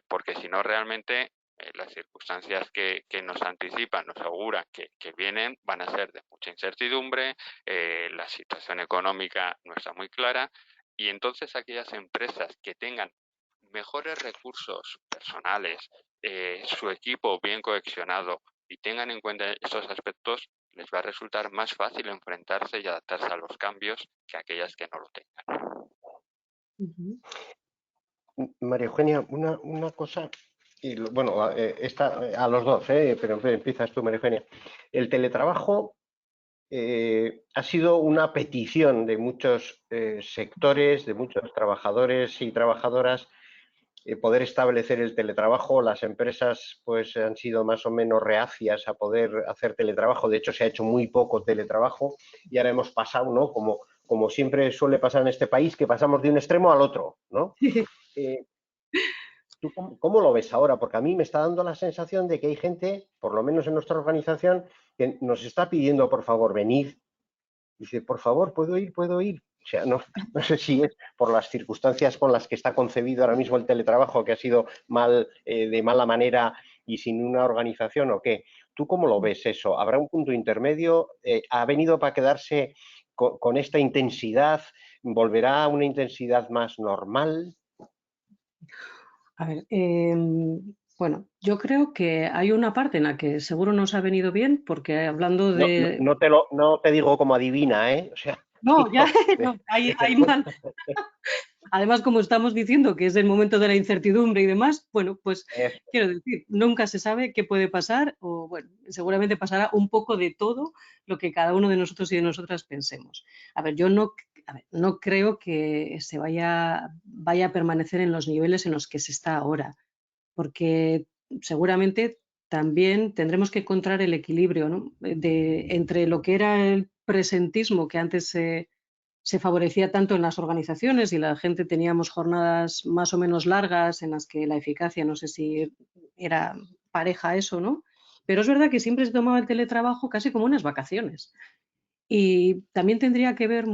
Porque si no, realmente las circunstancias que nos anticipan, nos auguran que vienen, van a ser de mucha incertidumbre, la situación económica no está muy clara y entonces aquellas empresas que tengan mejores recursos personales, su equipo bien cohesionado y tengan en cuenta estos aspectos, les va a resultar más fácil enfrentarse y adaptarse a los cambios que aquellas que no lo tengan. María Eugenia, una cosa, y bueno, esta, a los dos, pero empiezas tú, María Eugenia. El teletrabajo ha sido una petición de muchos sectores, de muchos trabajadores y trabajadoras, poder establecer el teletrabajo. Las empresas pues han sido más o menos reacias a poder hacer teletrabajo. De hecho, se ha hecho muy poco teletrabajo y ahora hemos pasado, ¿no? Como siempre suele pasar en este país, que pasamos de un extremo al otro, ¿no? ¿Tú cómo lo ves ahora? Porque a mí me está dando la sensación de que hay gente, por lo menos en nuestra organización, que nos está pidiendo, por favor, venid. Dice, por favor, ¿puedo ir? ¿Puedo ir? O sea, no sé si es por las circunstancias con las que está concebido ahora mismo el teletrabajo, que ha sido de mala manera y sin una organización o qué. ¿Tú cómo lo ves eso? ¿Habrá un punto intermedio? ¿Ha venido para quedarse con esta intensidad? ¿Volverá a una intensidad más normal? A ver, bueno, yo creo que hay una parte en la que seguro nos ha venido bien, porque hablando de... No te digo como adivina, ¿eh? O sea, No, ya, no, hay mal. Además, como estamos diciendo que es el momento de la incertidumbre y demás, bueno, pues quiero decir, nunca se sabe qué puede pasar o, bueno, seguramente pasará un poco de todo lo que cada uno de nosotros y de nosotras pensemos. A ver, yo no creo que se vaya a permanecer en los niveles en los que se está ahora, porque seguramente también tendremos que encontrar el equilibrio, ¿no? Entre lo que era el presentismo que antes se favorecía tanto en las organizaciones y la gente teníamos jornadas más o menos largas en las que la eficacia, no sé si era pareja a eso, ¿no? Pero es verdad que siempre se tomaba el teletrabajo casi como unas vacaciones. Y también tendría que ver,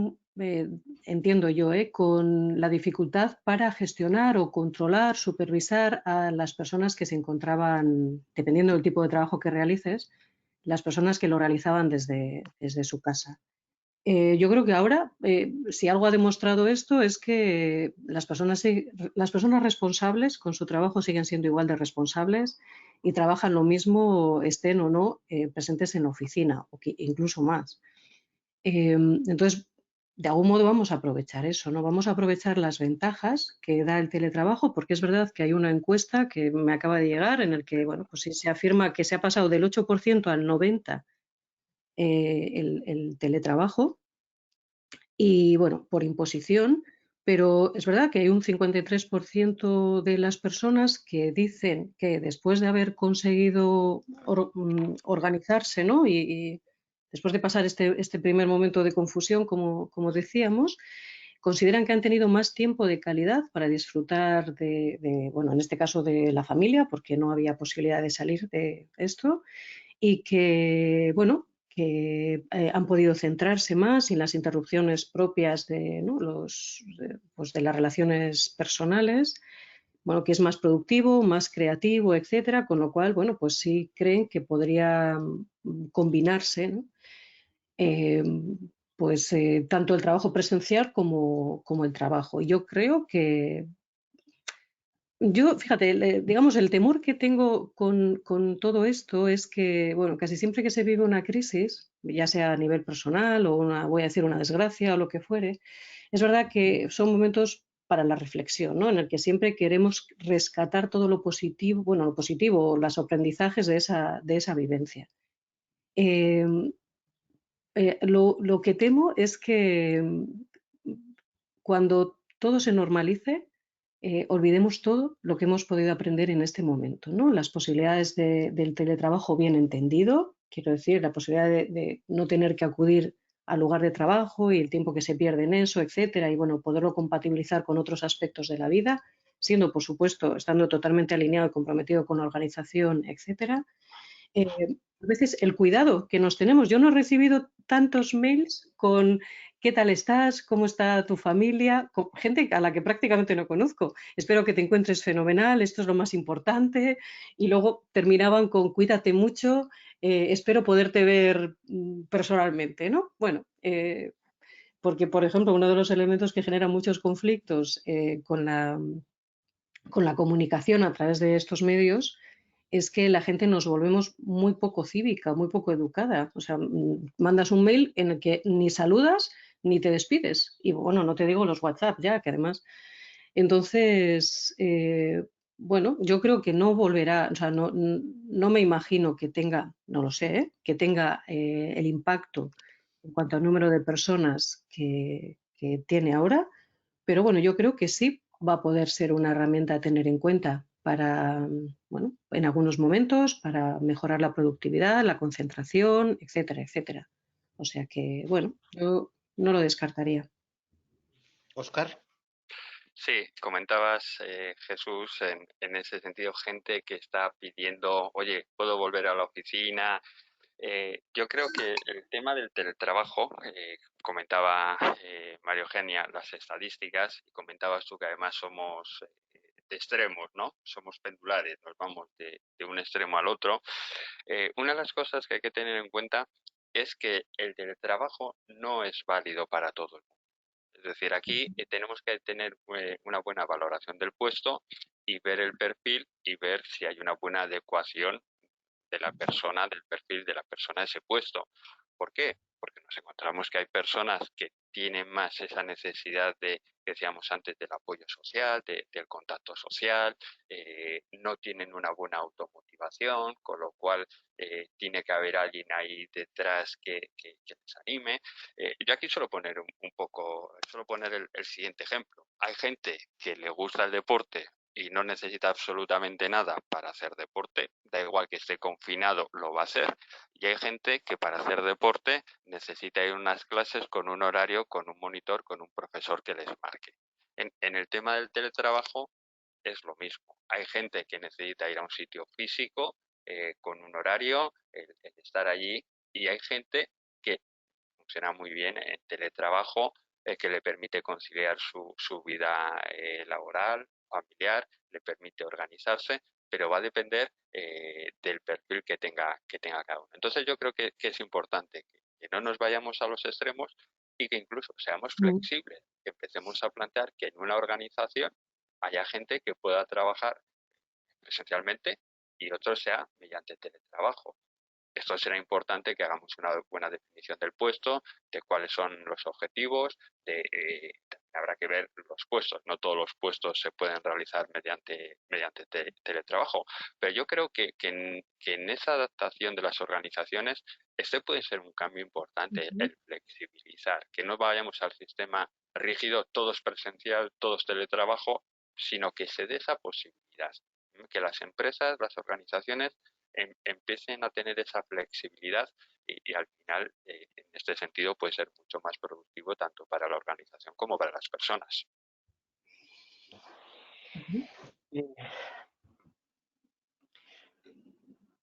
entiendo yo, con la dificultad para gestionar o controlar, supervisar a las personas que se encontraban, dependiendo del tipo de trabajo que realices, las personas que lo realizaban desde su casa. Yo creo que ahora, si algo ha demostrado esto, es que las personas responsables con su trabajo siguen siendo igual de responsables y trabajan lo mismo, estén o no presentes en la oficina, o incluso más. Entonces, de algún modo vamos a aprovechar eso, ¿no? Vamos a aprovechar las ventajas que da el teletrabajo, porque es verdad que hay una encuesta que me acaba de llegar en el que, bueno, pues se afirma que se ha pasado del 8% al 90% el teletrabajo. Y bueno, por imposición, pero es verdad que hay un 53% de las personas que dicen que después de haber conseguido organizarse, ¿no? Y después de pasar este primer momento de confusión, como decíamos, consideran que han tenido más tiempo de calidad para disfrutar bueno, en este caso de la familia, porque no había posibilidad de salir de esto, y que, bueno, que han podido centrarse más en las interrupciones propias de, ¿no? Pues de las relaciones personales, bueno, que es más productivo, más creativo, etcétera, con lo cual, bueno, pues sí creen que podría combinarse, ¿no? Eh, pues tanto el trabajo presencial como el trabajo. Yo creo que, yo, fíjate, digamos, el temor que tengo con todo esto es que, bueno, casi siempre que se vive una crisis, ya sea a nivel personal o una, voy a decir, una desgracia o lo que fuere, es verdad que son momentos para la reflexión, ¿no? En el que siempre queremos rescatar todo lo positivo, bueno, lo positivo, los aprendizajes de esa vivencia. Eh, lo que temo es que cuando todo se normalice, olvidemos todo lo que hemos podido aprender en este momento, ¿no? Las posibilidades del teletrabajo bien entendido, quiero decir, la posibilidad de no tener que acudir al lugar de trabajo y el tiempo que se pierde en eso, etcétera, y bueno, poderlo compatibilizar con otros aspectos de la vida, siendo, por supuesto, estando totalmente alineado y comprometido con la organización, etcétera. A veces el cuidado que nos tenemos. Yo no he recibido tantos mails con qué tal estás, cómo está tu familia, con gente a la que prácticamente no conozco. Espero que te encuentres fenomenal, esto es lo más importante. Y luego terminaban con cuídate mucho, espero poderte ver personalmente, ¿no? Bueno, porque, por ejemplo, uno de los elementos que genera muchos conflictos con la comunicación a través de estos medios es que la gente nos volvemos muy poco cívica, muy poco educada. O sea, mandas un mail en el que ni saludas ni te despides. Y bueno, no te digo los WhatsApp ya, que además. Entonces, bueno, yo creo que no volverá, o sea, no me imagino que tenga, no lo sé, que tenga el impacto en cuanto al número de personas que tiene ahora, pero bueno, yo creo que sí va a poder ser una herramienta a tener en cuenta para, bueno, en algunos momentos, para mejorar la productividad, la concentración, etcétera, etcétera. O sea que, bueno, yo no lo descartaría. Óscar. Sí, comentabas, Jesús, en ese sentido, gente que está pidiendo, oye, ¿puedo volver a la oficina? Yo creo que el tema del teletrabajo, comentaba María Eugenia las estadísticas y comentabas tú que además somos de extremos, ¿no? Somos pendulares, nos vamos de un extremo al otro. Una de las cosas que hay que tener en cuenta es que el teletrabajo no es válido para todo el mundo. Es decir, aquí tenemos que tener una buena valoración del puesto y ver el perfil y ver si hay una buena adecuación de la persona, del perfil de la persona a ese puesto. ¿Por qué? Porque nos encontramos que hay personas que tienen más esa necesidad de, que decíamos antes, del apoyo social, del contacto social, no tienen una buena automotivación, con lo cual tiene que haber alguien ahí detrás que les anime. Yo aquí suelo poner un poco, suelo poner el siguiente ejemplo. Hay gente que le gusta el deporte y no necesita absolutamente nada para hacer deporte, da igual que esté confinado, lo va a hacer. Y hay gente que para hacer deporte necesita ir a unas clases con un horario, con un monitor, con un profesor que les marque. En el tema del teletrabajo es lo mismo. Hay gente que necesita ir a un sitio físico, con un horario, el estar allí, y hay gente que funciona muy bien en teletrabajo, que le permite conciliar su vida laboral, familiar, le permite organizarse, pero va a depender del perfil que tenga cada uno. Entonces yo creo que es importante que no nos vayamos a los extremos y que incluso seamos Mm. flexibles, que empecemos a plantear que en una organización haya gente que pueda trabajar presencialmente y otro sea mediante teletrabajo. Esto será importante que hagamos una buena definición del puesto, de cuáles son los objetivos, habrá que ver los puestos. No todos los puestos se pueden realizar mediante teletrabajo, pero yo creo que en esa adaptación de las organizaciones, este puede ser un cambio importante, Ujú. el flexibilizar, que no vayamos al sistema rígido, todos presencial, todos teletrabajo, sino que se dé esa posibilidad, que las empresas, las organizaciones empiecen a tener esa flexibilidad y al final, en este sentido, puede ser mucho más productivo tanto para la organización como para las personas. Ujú. Eh,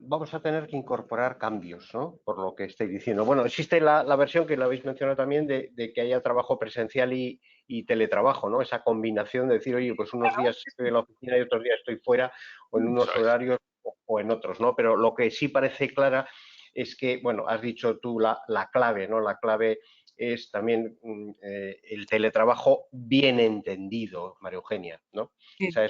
vamos a tener que incorporar cambios, ¿no? Por lo que estoy diciendo. Bueno, existe la versión que la habéis mencionado también de que haya trabajo presencial y teletrabajo, ¿no? Esa combinación de decir, oye, pues unos días estoy en la oficina y otros días estoy fuera, o en unos horarios o en otros, ¿no? Pero lo que sí parece clara es que, bueno, has dicho tú la clave, ¿no? La clave es también el teletrabajo bien entendido, María Eugenia, ¿no? Sí. O sea,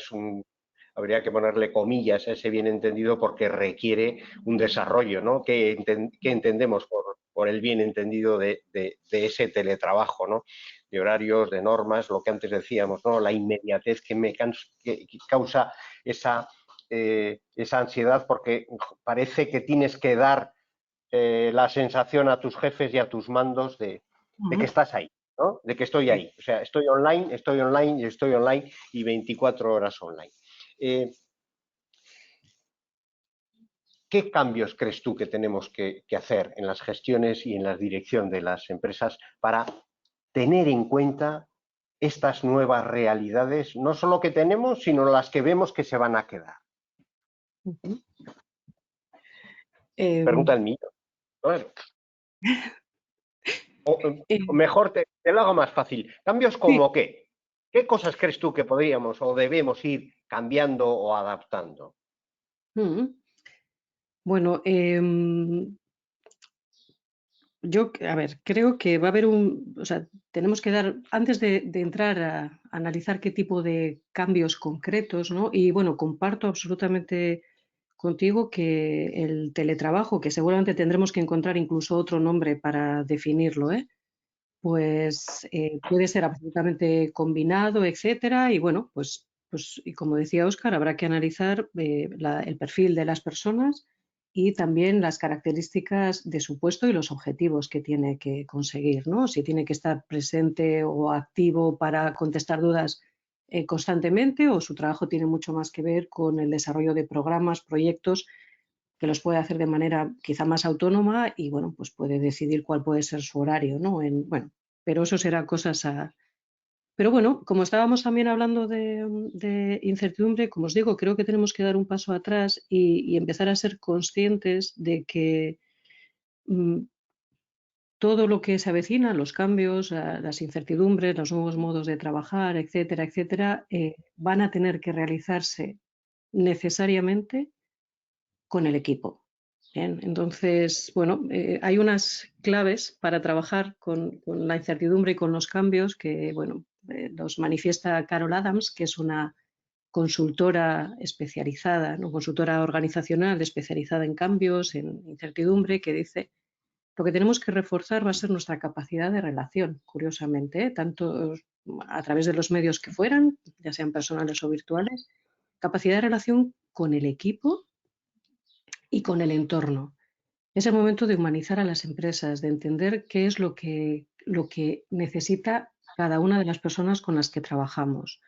habría que ponerle comillas a ese bien entendido porque requiere un desarrollo, ¿no? ¿Qué entendemos por el bien entendido de ese teletrabajo, ¿no? De horarios, de normas, lo que antes decíamos, ¿no? La inmediatez que causa esa ansiedad porque parece que tienes que dar la sensación a tus jefes y a tus mandos de que estás ahí, ¿no? De que estoy ahí. O sea, estoy online y 24 horas online. ¿Qué cambios crees tú que tenemos que hacer en las gestiones y en la dirección de las empresas para tener en cuenta estas nuevas realidades, no solo que tenemos, sino las que vemos que se van a quedar? Pregunta el mío. Bueno. O mejor, te lo hago más fácil. ¿Cambios como qué? ¿Qué cosas crees tú que podríamos o debemos ir cambiando o adaptando? Bueno, yo, a ver, creo que va a haber o sea, tenemos que dar, antes de entrar a analizar qué tipo de cambios concretos, ¿no? Y bueno, comparto absolutamente contigo que el teletrabajo, que seguramente tendremos que encontrar incluso otro nombre para definirlo, pues puede ser absolutamente combinado, etcétera, y bueno, pues y como decía Óscar, habrá que analizar el perfil de las personas y también las características de su puesto y los objetivos que tiene que conseguir, ¿no? Si tiene que estar presente o activo para contestar dudas constantemente, o su trabajo tiene mucho más que ver con el desarrollo de programas, proyectos que los puede hacer de manera quizá más autónoma y bueno, pues puede decidir cuál puede ser su horario, ¿no? Bueno, pero eso será cosas a... Pero bueno, como estábamos también hablando de incertidumbre, como os digo, creo que tenemos que dar un paso atrás y empezar a ser conscientes de que todo lo que se avecina, los cambios, las incertidumbres, los nuevos modos de trabajar, etcétera, etcétera, van a tener que realizarse necesariamente con el equipo. Bien, entonces, bueno, hay unas claves para trabajar con la incertidumbre y con los cambios que, bueno, los manifiesta Carol Adams, que es una consultora especializada, ¿no? Consultora organizacional especializada en cambios, en incertidumbre, que dice lo que tenemos que reforzar va a ser nuestra capacidad de relación, curiosamente, tanto a través de los medios que fueran, ya sean personales o virtuales, capacidad de relación con el equipo y con el entorno. Es el momento de humanizar a las empresas, de entender qué es lo que necesita cada una de las personas con las que trabajamos.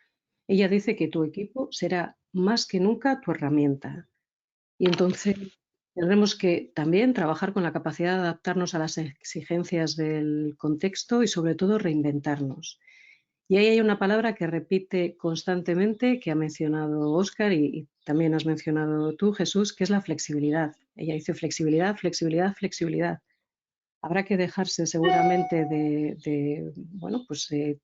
Ella dice que tu equipo será más que nunca tu herramienta. Y entonces tendremos que también trabajar con la capacidad de adaptarnos a las exigencias del contexto y sobre todo reinventarnos. Y ahí hay una palabra que repite constantemente, que ha mencionado Óscar y también has mencionado tú, Jesús, que es la flexibilidad. Ella dice flexibilidad, flexibilidad, flexibilidad. Habrá que dejarse seguramente bueno, pues iba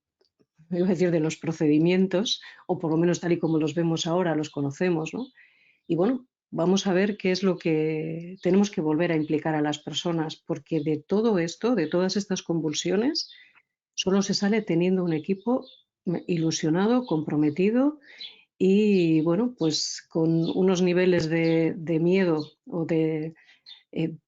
a decir de los procedimientos, o por lo menos tal y como los vemos ahora, los conocemos, ¿no? Y bueno, vamos a ver qué es lo que tenemos que volver a implicar a las personas, porque de todo esto, de todas estas convulsiones, solo se sale teniendo un equipo ilusionado, comprometido y, bueno, pues con unos niveles de miedo o de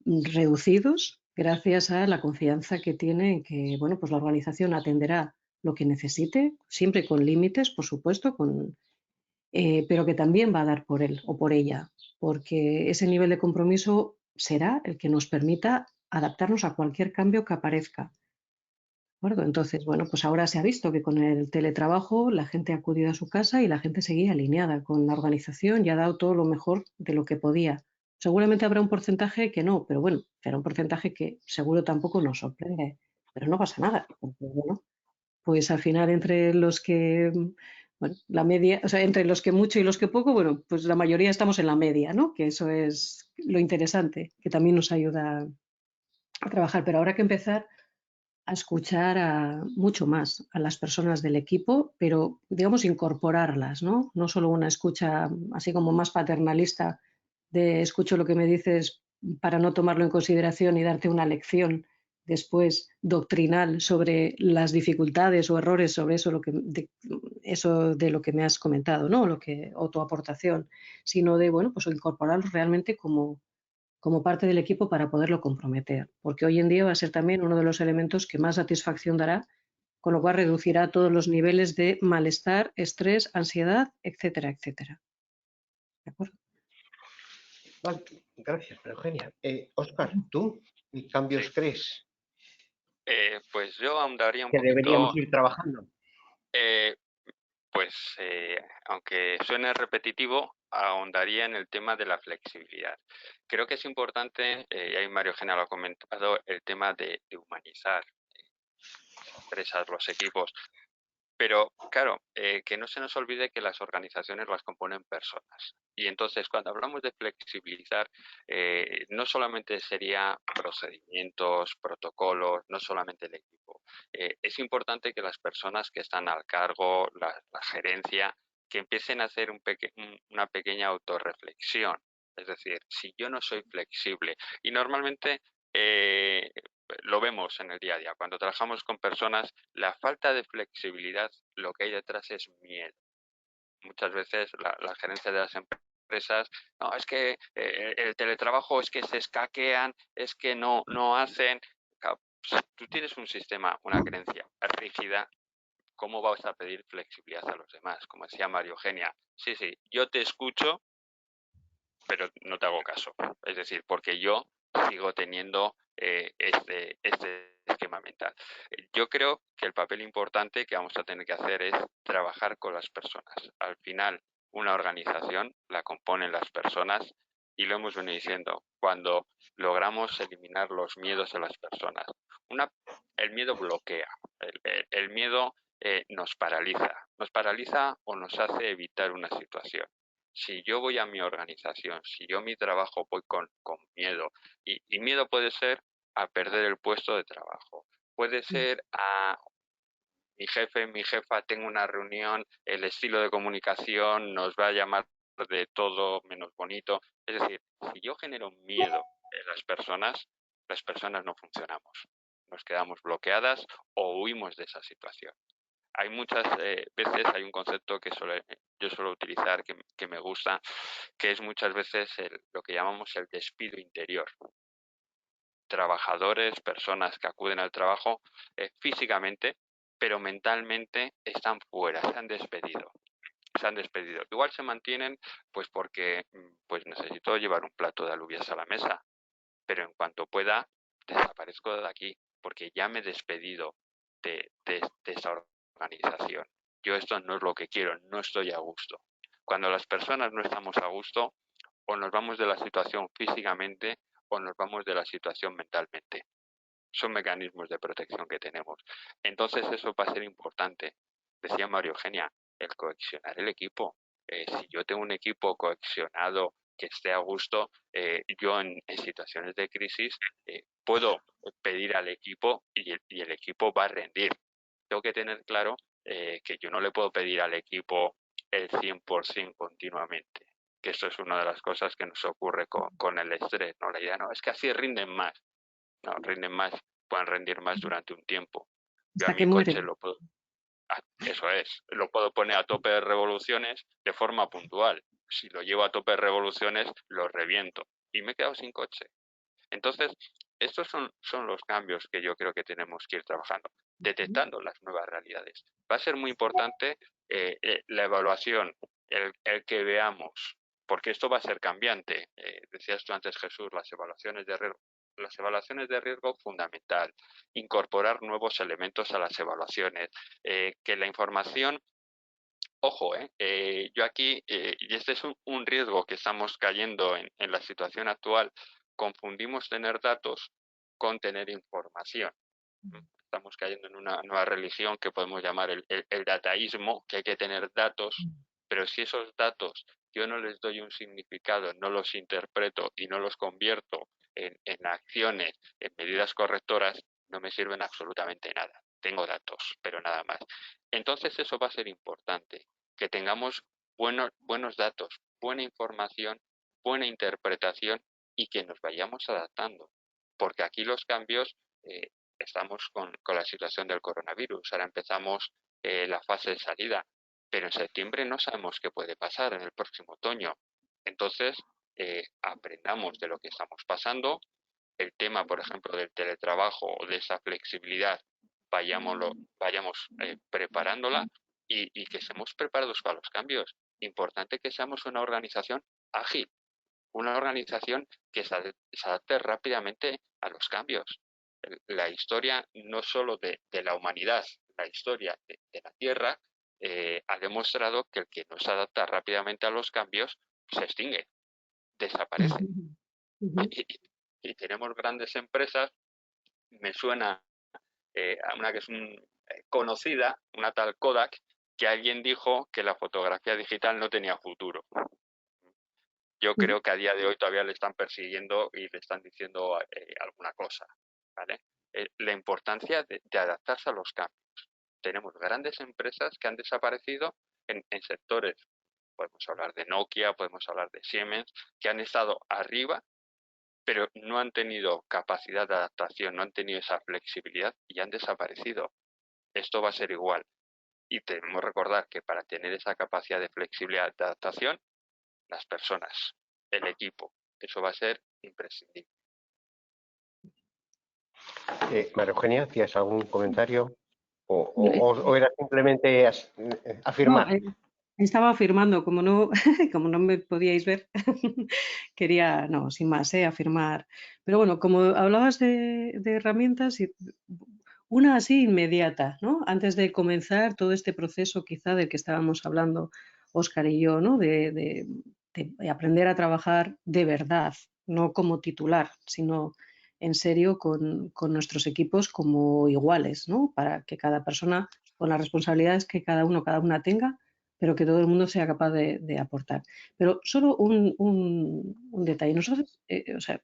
reducidos gracias a la confianza que tiene en que, bueno, pues la organización atenderá lo que necesite, siempre con límites, por supuesto, pero que también va a dar por él o por ella, porque ese nivel de compromiso será el que nos permita adaptarnos a cualquier cambio que aparezca. Entonces, bueno, pues ahora se ha visto que con el teletrabajo la gente ha acudido a su casa y la gente seguía alineada con la organización y ha dado todo lo mejor de lo que podía. Seguramente habrá un porcentaje que no, pero bueno, será un porcentaje que seguro tampoco nos sorprende, pero no pasa nada, porque bueno, pues al final entre los que, bueno, la media, o sea, entre los que mucho y los que poco, bueno, pues la mayoría estamos en la media, ¿no? Que eso es lo interesante, que también nos ayuda a trabajar. Pero habrá que empezar a escuchar mucho más a las personas del equipo, pero digamos incorporarlas, ¿no? No solo una escucha así como más paternalista de escucho lo que me dices para no tomarlo en consideración y darte una lección después doctrinal sobre las dificultades o errores sobre eso de lo que me has comentado, ¿no? O tu aportación, sino de, bueno, pues incorporarlo realmente como parte del equipo para poderlo comprometer, porque hoy en día va a ser también uno de los elementos que más satisfacción dará, con lo cual reducirá todos los niveles de malestar, estrés, ansiedad, etcétera, etcétera. ¿De acuerdo? Vale, gracias, Eugenia. Óscar, ¿tú qué cambios Sí. crees Pues yo ahondaría un que deberíamos poquito, ir trabajando? eh, aunque suene repetitivo, ahondaría en el tema de la flexibilidad. Creo que es importante, y ahí Mario Gena lo ha comentado, el tema de humanizar las empresas, los equipos. Pero claro, que no se nos olvide que las organizaciones las componen personas. Y entonces, cuando hablamos de flexibilizar, no solamente sería procedimientos, protocolos, no solamente el equipo. Es importante que las personas que están al cargo, la gerencia, que empiecen a hacer una pequeña autorreflexión. Es decir, si yo no soy flexible, y normalmente lo vemos en el día a día. Cuando trabajamos con personas, la falta de flexibilidad, lo que hay detrás es miedo. Muchas veces la gerencia de las empresas, no, es que el teletrabajo es que se escaquean, es que no hacen. Claro, si tú tienes un sistema, una creencia rígida, ¿cómo vas a pedir flexibilidad a los demás? Como decía Mario Eugenia, sí, yo te escucho, pero no te hago caso. Es decir, porque yo sigo teniendo este esquema mental. Yo creo que el papel importante que vamos a tener que hacer es trabajar con las personas. Al final, una organización la componen las personas y lo hemos venido diciendo, cuando logramos eliminar los miedos de las personas. El miedo bloquea, el miedo nos paraliza o nos hace evitar una situación. Si yo voy a mi organización, si yo a mi trabajo voy con miedo, y miedo puede ser a perder el puesto de trabajo, puede ser a mi jefe, mi jefa, tengo una reunión, el estilo de comunicación nos va a llamar de todo menos bonito. Es decir, si yo genero miedo en las personas no funcionamos, nos quedamos bloqueadas o huimos de esa situación. Hay muchas veces, hay un concepto que yo suelo utilizar que me gusta, que es muchas veces lo que llamamos el despido interior. Trabajadores, personas que acuden al trabajo físicamente, pero mentalmente están fuera, se han despedido. Igual se mantienen pues porque pues necesito llevar un plato de alubias a la mesa, pero en cuanto pueda desaparezco de aquí porque ya me he despedido de esa organización. Yo esto no es lo que quiero, no estoy a gusto. Cuando las personas no estamos a gusto, o nos vamos de la situación físicamente o nos vamos de la situación mentalmente. Son mecanismos de protección que tenemos. Entonces eso va a ser importante. Decía Mario Eugenia, el cohesionar el equipo. Si yo tengo un equipo cohesionado que esté a gusto, yo en situaciones de crisis puedo pedir al equipo y el equipo va a rendir. Tengo que tener claro que yo no le puedo pedir al equipo el 100% continuamente, que eso es una de las cosas que nos ocurre con el estrés, ¿no? La idea no, es que así rinden más. No, rinden más, pueden rendir más durante un tiempo. Yo a Hasta que mi coche mueren. eso es, lo puedo poner a tope de revoluciones de forma puntual. Si lo llevo a tope de revoluciones, lo reviento y me he quedado sin coche. Entonces, estos son los cambios que yo creo que tenemos que ir trabajando, detectando las nuevas realidades. Va a ser muy importante la evaluación, el que veamos, porque esto va a ser cambiante. Decías tú antes, Jesús, las evaluaciones de riesgo. Las evaluaciones de riesgo, fundamental. Incorporar nuevos elementos a las evaluaciones. Que la información, ojo, yo aquí, y este es un riesgo que estamos cayendo en la situación actual, confundimos tener datos con tener información. Estamos cayendo en una nueva religión que podemos llamar el dataísmo, que hay que tener datos, pero si esos datos yo no les doy un significado, no los interpreto y no los convierto en acciones, en medidas correctoras, no me sirven absolutamente nada. Tengo datos, pero nada más. Entonces eso va a ser importante, que tengamos buenos datos, buena información, buena interpretación y que nos vayamos adaptando. Porque aquí los cambios, estamos con la situación del coronavirus, ahora empezamos la fase de salida, pero en septiembre no sabemos qué puede pasar en el próximo otoño. Entonces, aprendamos de lo que estamos pasando. El tema, por ejemplo, del teletrabajo o de esa flexibilidad, vayamos preparándola y que estemos preparados para los cambios. Importante que seamos una organización ágil, una organización que se adapte rápidamente a los cambios. La historia no solo de la humanidad, la historia de la Tierra ha demostrado que el que no se adapta rápidamente a los cambios se extingue, desaparece. Y tenemos grandes empresas, me suena a una que es conocida, una tal Kodak, que alguien dijo que la fotografía digital no tenía futuro. Yo creo que a día de hoy todavía le están persiguiendo y le están diciendo alguna cosa, ¿vale? La importancia de adaptarse a los cambios. Tenemos grandes empresas que han desaparecido en sectores, podemos hablar de Nokia, podemos hablar de Siemens, que han estado arriba, pero no han tenido capacidad de adaptación, no han tenido esa flexibilidad y han desaparecido. Esto va a ser igual. Y debemos recordar que para tener esa capacidad de flexibilidad de adaptación, las personas, el equipo, eso va a ser imprescindible. María Eugenia, ¿tienes algún comentario? ¿O era simplemente afirmar? No, estaba afirmando, como no, como no me podíais ver, quería, no, sin más, afirmar. Pero bueno, como hablabas de herramientas, una así inmediata, ¿no? Antes de comenzar todo este proceso quizá del que estábamos hablando Óscar y yo, ¿no? De aprender a trabajar de verdad, no como titular, sino en serio con nuestros equipos como iguales, ¿no? Para que cada persona, con las responsabilidades que cada una tenga, pero que todo el mundo sea capaz de aportar. Pero solo un detalle. Nosotros, o sea,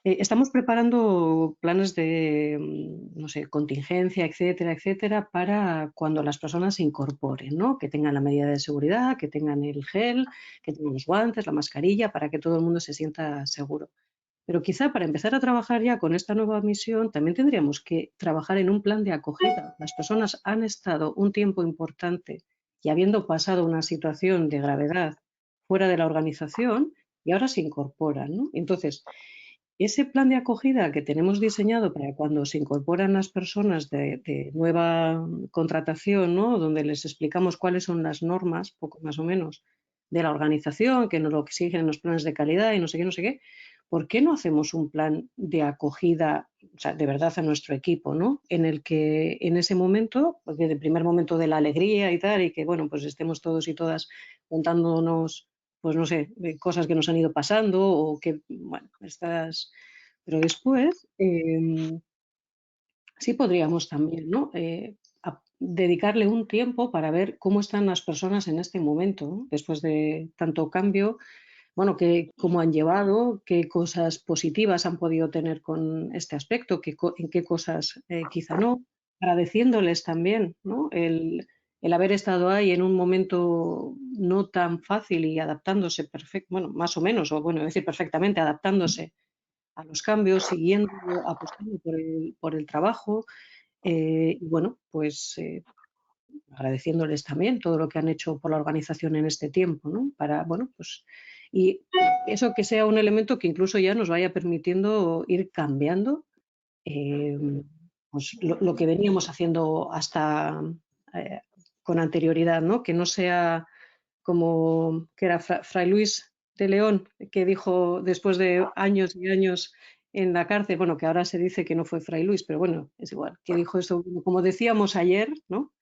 estamos preparando planes de, no sé, contingencia, etcétera, etcétera, para cuando las personas se incorporen, ¿no? Que tengan la medida de seguridad, que tengan el gel, que tengan los guantes, la mascarilla, para que todo el mundo se sienta seguro. Pero quizá para empezar a trabajar ya con esta nueva misión también tendríamos que trabajar en un plan de acogida. Las personas han estado un tiempo importante y habiendo pasado una situación de gravedad fuera de la organización y ahora se incorporan, ¿no? Entonces, ese plan de acogida que tenemos diseñado para cuando se incorporan las personas de nueva contratación, ¿no? Donde les explicamos cuáles son las normas, poco más o menos, de la organización, que nos lo exigen los planes de calidad y no sé qué, ¿por qué no hacemos un plan de acogida, o sea, de verdad a nuestro equipo, ¿no? En el que en ese momento, porque el primer momento de la alegría y tal, y que, bueno, pues estemos todos y todas contándonos, pues no sé, cosas que nos han ido pasando o que, bueno, estas... Pero después sí podríamos también, ¿no? Dedicarle un tiempo para ver cómo están las personas en este momento, ¿no? Después de tanto cambio, bueno, cómo han llevado, qué cosas positivas han podido tener con este aspecto, en qué cosas quizá no, agradeciéndoles también, ¿no? El haber estado ahí en un momento no tan fácil y adaptándose bueno, más o menos, o bueno, decir perfectamente, adaptándose a los cambios, siguiendo, apostando por el trabajo, y bueno, pues agradeciéndoles también todo lo que han hecho por la organización en este tiempo, ¿no? Para, bueno, pues, y eso que sea un elemento que incluso ya nos vaya permitiendo ir cambiando pues lo que veníamos haciendo hasta con anterioridad, ¿no? Que no sea como que era Fray Luis de León, que dijo después de años y años en la cárcel, bueno, que ahora se dice que no fue Fray Luis, pero bueno, es igual, que dijo eso, como decíamos ayer, ¿no?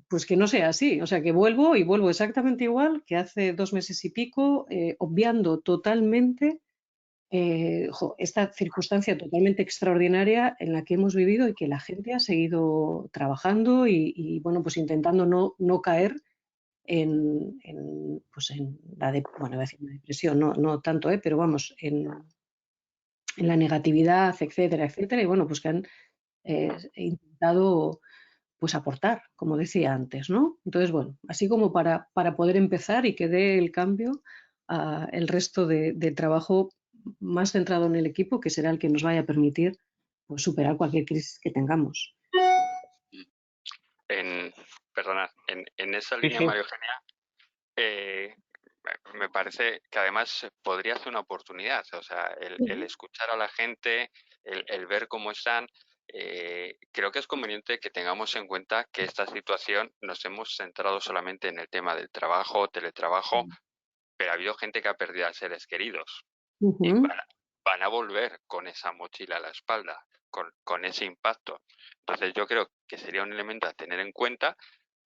Pues que no sea así, o sea, que vuelvo y vuelvo exactamente igual que hace 2 meses y pico, obviando totalmente esta circunstancia totalmente extraordinaria en la que hemos vivido y que la gente ha seguido trabajando y bueno, pues intentando no caer pues en bueno, voy a decir una depresión, no tanto, pero vamos, en la negatividad, etcétera, etcétera, y bueno, pues que han intentado pues aportar, como decía antes, ¿no? Entonces, bueno, así como para poder empezar y que dé el cambio a el resto del trabajo más centrado en el equipo, que será el que nos vaya a permitir pues, superar cualquier crisis que tengamos. Perdona, en esa Sí, línea, sí. María Eugenia, me parece que además podría ser una oportunidad, o sea, el escuchar a la gente, el ver cómo están. Creo que es conveniente que tengamos en cuenta que esta situación nos hemos centrado solamente en el tema del trabajo, teletrabajo, pero ha habido gente que ha perdido a seres queridos y van a volver con esa mochila a la espalda, con ese impacto. Entonces yo creo que sería un elemento a tener en cuenta,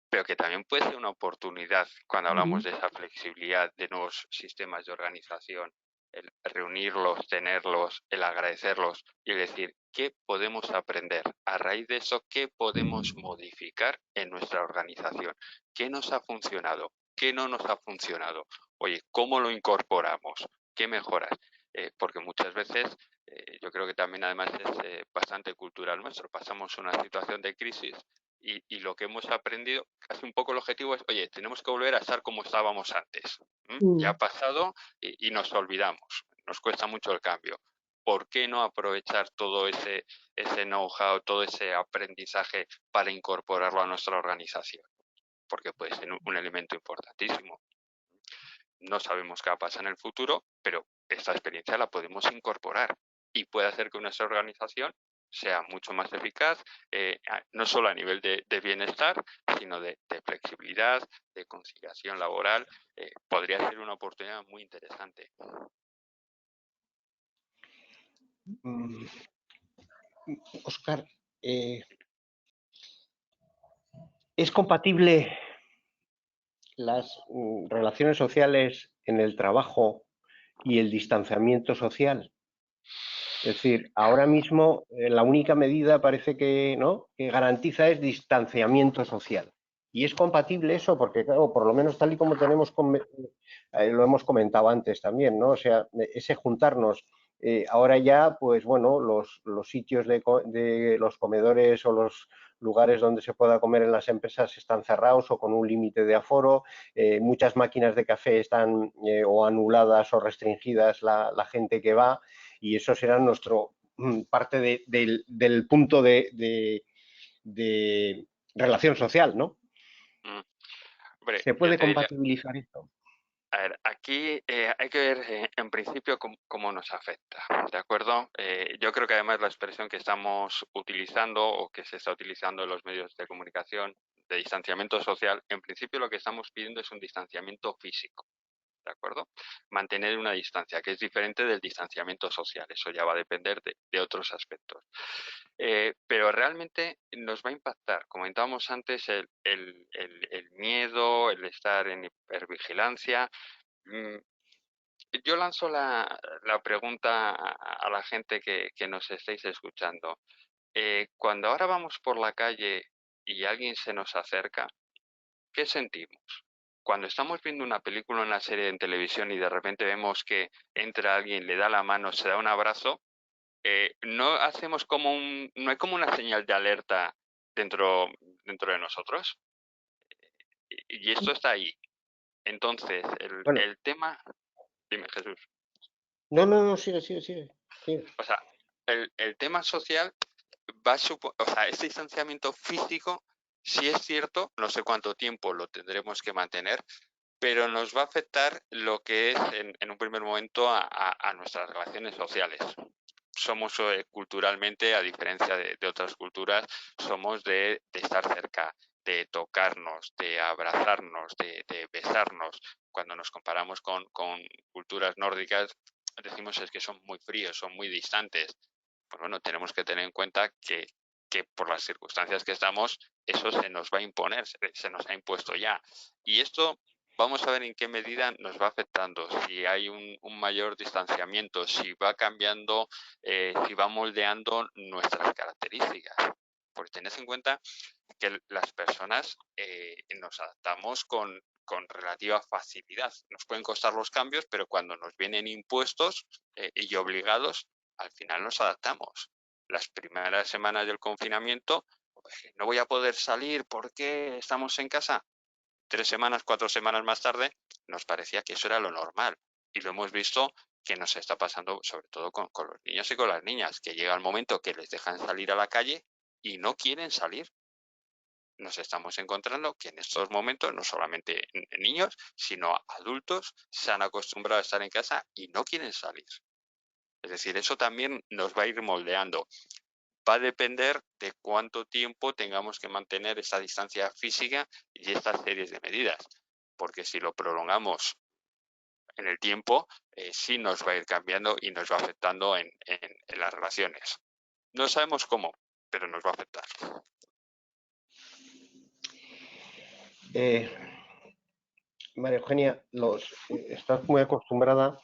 pero que también puede ser una oportunidad cuando hablamos de esa flexibilidad, de nuevos sistemas de organización, el reunirlos, tenerlos, el agradecerlos y decir, ¿qué podemos aprender? A raíz de eso, ¿qué podemos modificar en nuestra organización? ¿Qué nos ha funcionado? ¿Qué no nos ha funcionado? Oye, ¿cómo lo incorporamos? ¿Qué mejoras? Porque muchas veces yo creo que también además es bastante cultural nuestro. Pasamos una situación de crisis y lo que hemos aprendido, casi un poco el objetivo es, oye, tenemos que volver a estar como estábamos antes. Ya ha pasado y nos olvidamos. Nos cuesta mucho el cambio. ¿Por qué no aprovechar todo ese know-how, todo ese aprendizaje para incorporarlo a nuestra organización? Porque puede ser un elemento importantísimo. No sabemos qué va a pasar en el futuro, pero esta experiencia la podemos incorporar y puede hacer que nuestra organización sea mucho más eficaz, no solo a nivel de bienestar, sino de flexibilidad, de conciliación laboral. Podría ser una oportunidad muy interesante. Óscar, ¿es compatible las relaciones sociales en el trabajo y el distanciamiento social? Es decir, ahora mismo la única medida parece que, ¿no?, que garantiza es distanciamiento social. Y es compatible eso porque, claro, por lo menos tal y como lo hemos comentado antes también, ¿no? O sea, ese juntarnos. Ahora ya, pues bueno, los sitios de los comedores o los lugares donde se pueda comer en las empresas están cerrados o con un límite de aforo. Muchas máquinas de café están o anuladas o restringidas la gente que va. Y eso será nuestro parte del punto de relación social, ¿no? Hombre, ¿Se yo puede te diría, compatibilizar esto? a ver, aquí hay que ver en principio cómo nos afecta, ¿de acuerdo? Yo creo que además la expresión que estamos utilizando o que se está utilizando en los medios de comunicación de distanciamiento social, en principio lo que estamos pidiendo es un distanciamiento físico, ¿de acuerdo? Mantener una distancia, que es diferente del distanciamiento social, eso ya va a depender de otros aspectos. Pero realmente nos va a impactar, comentábamos antes, el miedo, el estar en hipervigilancia. Yo lanzo la pregunta a la gente que nos estéis escuchando. Cuando ahora vamos por la calle y alguien se nos acerca, ¿qué sentimos? Cuando estamos viendo una película o una serie en televisión y de repente vemos que entra alguien, le da la mano, se da un abrazo, no hacemos no hay como una señal de alerta dentro de nosotros. Y esto está ahí. Entonces, Bueno, el tema, dime, Jesús. no, sigue. O sea, el tema social va a o sea, ese distanciamiento físico, sí es cierto, no sé cuánto tiempo lo tendremos que mantener, pero nos va a afectar lo que es en un primer momento a nuestras relaciones sociales. Somos culturalmente, a diferencia de otras culturas, somos de estar cerca, de tocarnos, de abrazarnos, de besarnos. Cuando nos comparamos con culturas nórdicas, decimos es que son muy fríos, son muy distantes. Pues bueno, tenemos que tener en cuenta que por las circunstancias que estamos, eso se nos va a imponer, se nos ha impuesto ya. Y esto vamos a ver en qué medida nos va afectando, si hay un mayor distanciamiento, si va cambiando, si va moldeando nuestras características. Porque tened en cuenta que las personas nos adaptamos con con relativa facilidad. Nos pueden costar los cambios, pero cuando nos vienen impuestos y obligados, al final nos adaptamos. Las primeras semanas del confinamiento, no voy a poder salir porque estamos en casa. 3 semanas, 4 semanas más tarde, nos parecía que eso era lo normal. Y lo hemos visto que nos está pasando sobre todo con los niños y con las niñas, que llega el momento que les dejan salir a la calle y no quieren salir. Nos estamos encontrando que en estos momentos no solamente niños, sino adultos se han acostumbrado a estar en casa y no quieren salir. Es decir, eso también nos va a ir moldeando. Va a depender de cuánto tiempo tengamos que mantener esa distancia física y estas series de medidas, porque si lo prolongamos en el tiempo, sí nos va a ir cambiando y nos va afectando en las relaciones. No sabemos cómo, pero nos va a afectar. María Eugenia, estás muy acostumbrada,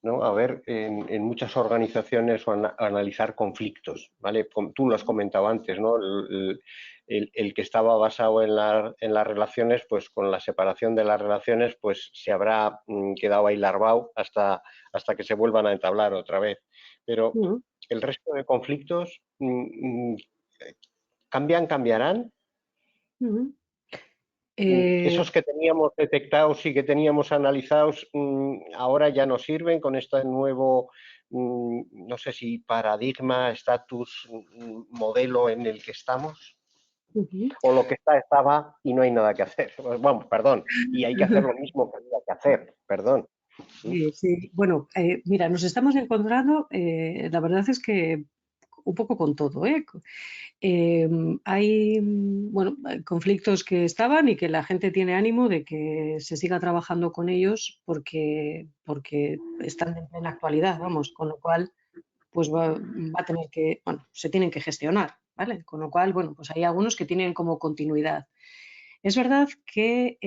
¿no?, a ver en muchas organizaciones o a analizar conflictos, ¿vale? Tú lo has comentado antes, ¿no? El que estaba basado en las relaciones, pues con la separación de las relaciones, pues se habrá quedado ahí larvado hasta que se vuelvan a entablar otra vez. Pero el resto de conflictos cambiarán. Esos que teníamos detectados y que teníamos analizados, ahora ya no sirven con este nuevo, no sé si paradigma, estatus, modelo en el que estamos. O lo que estaba y no hay nada que hacer. Bueno, perdón, y hay que hacer lo mismo que había que hacer, perdón. Sí. Bueno, mira, nos estamos encontrando, la verdad es que un poco con todo, ¿eh? Hay conflictos que estaban y que la gente tiene ánimo de que se siga trabajando con ellos porque están en plena actualidad, vamos, con lo cual pues va a tener que, bueno, se tienen que gestionar, ¿vale? Con lo cual, bueno, pues hay algunos que tienen como continuidad. Es verdad que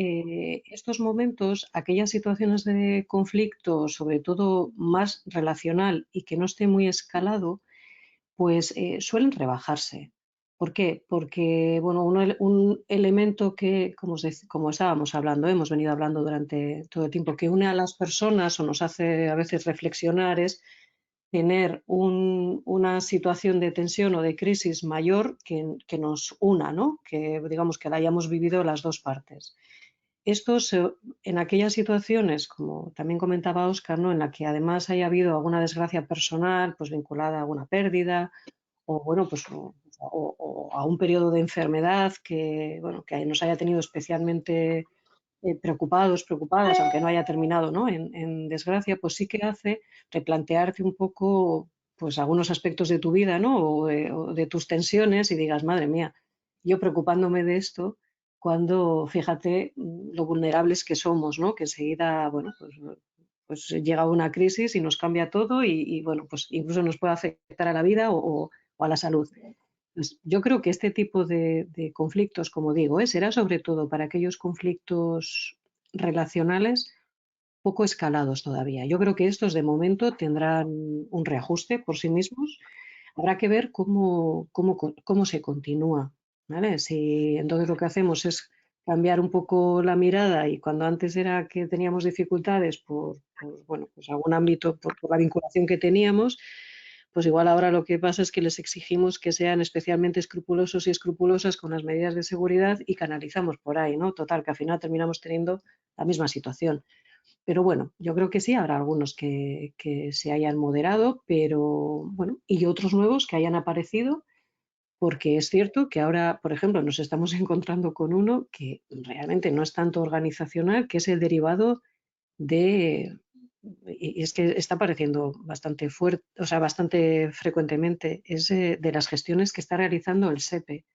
estos momentos, aquellas situaciones de conflicto, sobre todo más relacional y que no esté muy escalado, pues suelen rebajarse. ¿Por qué? Porque, bueno, un elemento que, como estábamos hablando, hemos venido hablando durante todo el tiempo, que une a las personas o nos hace a veces reflexionar es tener una situación de tensión o de crisis mayor que nos una, ¿no? Que digamos que la hayamos vivido las dos partes. Esto en aquellas situaciones, como también comentaba Óscar, ¿no?, en la que además haya habido alguna desgracia personal, pues vinculada a alguna pérdida, o bueno, pues o a un periodo de enfermedad que, bueno, que nos haya tenido especialmente preocupadas, aunque no haya terminado, ¿no?, en desgracia, pues sí que hace replantearte un poco pues algunos aspectos de tu vida, ¿no?, o de tus tensiones y digas, madre mía, yo preocupándome de esto, cuando fíjate lo vulnerables que somos, ¿no?, que enseguida, bueno, pues llega una crisis y nos cambia todo y bueno, pues incluso nos puede afectar a la vida o a la salud. Pues yo creo que este tipo de conflictos, como digo, será sobre todo para aquellos conflictos relacionales poco escalados todavía. Yo creo que estos de momento tendrán un reajuste por sí mismos. Habrá que ver cómo se continúa, ¿vale? Si entonces lo que hacemos es cambiar un poco la mirada y cuando antes era que teníamos dificultades bueno, pues algún ámbito, por la vinculación que teníamos, pues igual ahora lo que pasa es que les exigimos que sean especialmente escrupulosos y escrupulosas con las medidas de seguridad y canalizamos por ahí, ¿no? Total, que al final terminamos teniendo la misma situación. Pero bueno, yo creo que sí, habrá algunos que se hayan moderado, pero bueno, y otros nuevos que hayan aparecido, porque es cierto que ahora, por ejemplo, nos estamos encontrando con uno que realmente no es tanto organizacional, que es el derivado de, y es que está apareciendo bastante fuerte, o sea, bastante frecuentemente, es de las gestiones que está realizando el SEPE.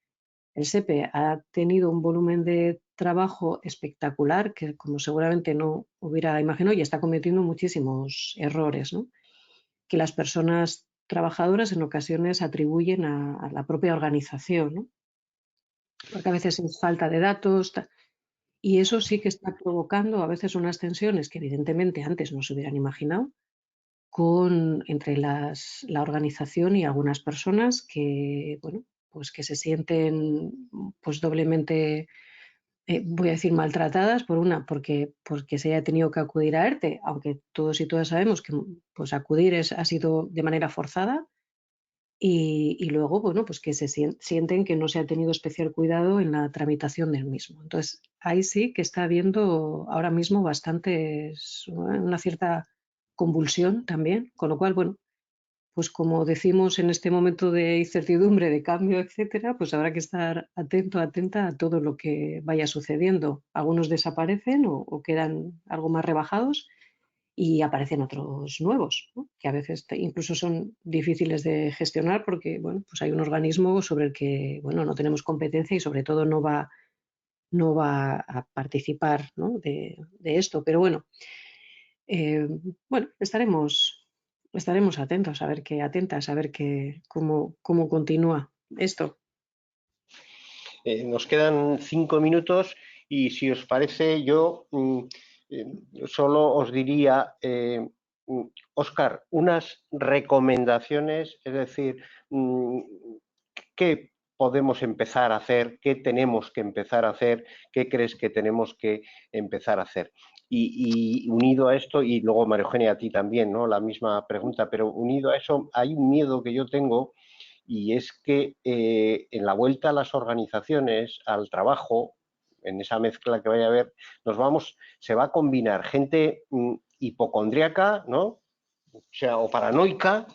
El SEPE ha tenido un volumen de trabajo espectacular que, como seguramente no hubiera imaginado, y está cometiendo muchísimos errores, ¿no?, que las personas trabajadoras en ocasiones atribuyen a la propia organización, ¿no?, porque a veces es falta de datos. Y eso sí que está provocando a veces unas tensiones que evidentemente antes no se hubieran imaginado entre la organización y algunas personas que, bueno, pues que se sienten pues doblemente voy a decir maltratadas, porque se haya tenido que acudir a ERTE, aunque todos y todas sabemos que pues, acudir ha sido de manera forzada, y luego, bueno, pues que se sienten que no se ha tenido especial cuidado en la tramitación del mismo. Entonces, ahí sí que está habiendo ahora mismo una cierta convulsión también, con lo cual, bueno, pues como decimos en este momento de incertidumbre, de cambio, etcétera, pues habrá que estar atento, atenta a todo lo que vaya sucediendo. Algunos desaparecen o quedan algo más rebajados y aparecen otros nuevos, ¿no? Que a veces incluso son difíciles de gestionar porque, bueno, pues hay un organismo sobre el que, bueno, no tenemos competencia y sobre todo no va a participar, ¿no? de esto. Pero eh, bueno, estaremos atentas a ver cómo continúa esto. Nos quedan 5 minutos y si os parece, yo solo os diría, Óscar, unas recomendaciones, es decir, ¿qué podemos empezar a hacer? ¿Qué tenemos que empezar a hacer? ¿Qué crees que tenemos que empezar a hacer? Y unido a esto, y luego María Eugenia, a ti también, ¿no? La misma pregunta, pero unido a eso, hay un miedo que yo tengo y es que en la vuelta a las organizaciones, al trabajo, en esa mezcla que vaya a haber, se va a combinar gente hipocondríaca, ¿no? O sea, o paranoica,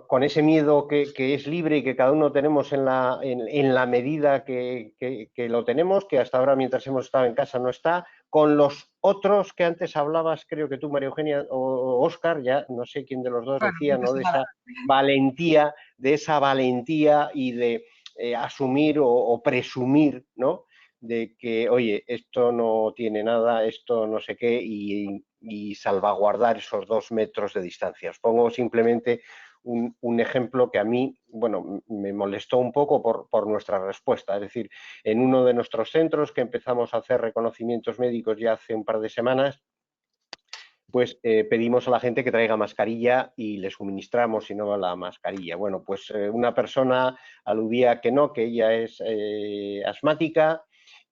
con ese miedo que es libre y que cada uno tenemos en la medida que lo tenemos, que hasta ahora mientras hemos estado en casa no está, con los otros que antes hablabas, creo que tú, María Eugenia, o Óscar, ya no sé quién de los dos Bueno, decía, no ¿no? pasa nada. De esa valentía y de asumir o presumir, ¿no? De que, oye, esto no tiene nada, esto no sé qué, y salvaguardar esos 2 metros de distancia. Os pongo simplemente un ejemplo que a mí, bueno, me molestó un poco por nuestra respuesta. Es decir, en uno de nuestros centros que empezamos a hacer reconocimientos médicos ya hace un par de semanas, pues pedimos a la gente que traiga mascarilla y le suministramos, si no, la mascarilla. Bueno, pues una persona aludía que no, que ella es asmática,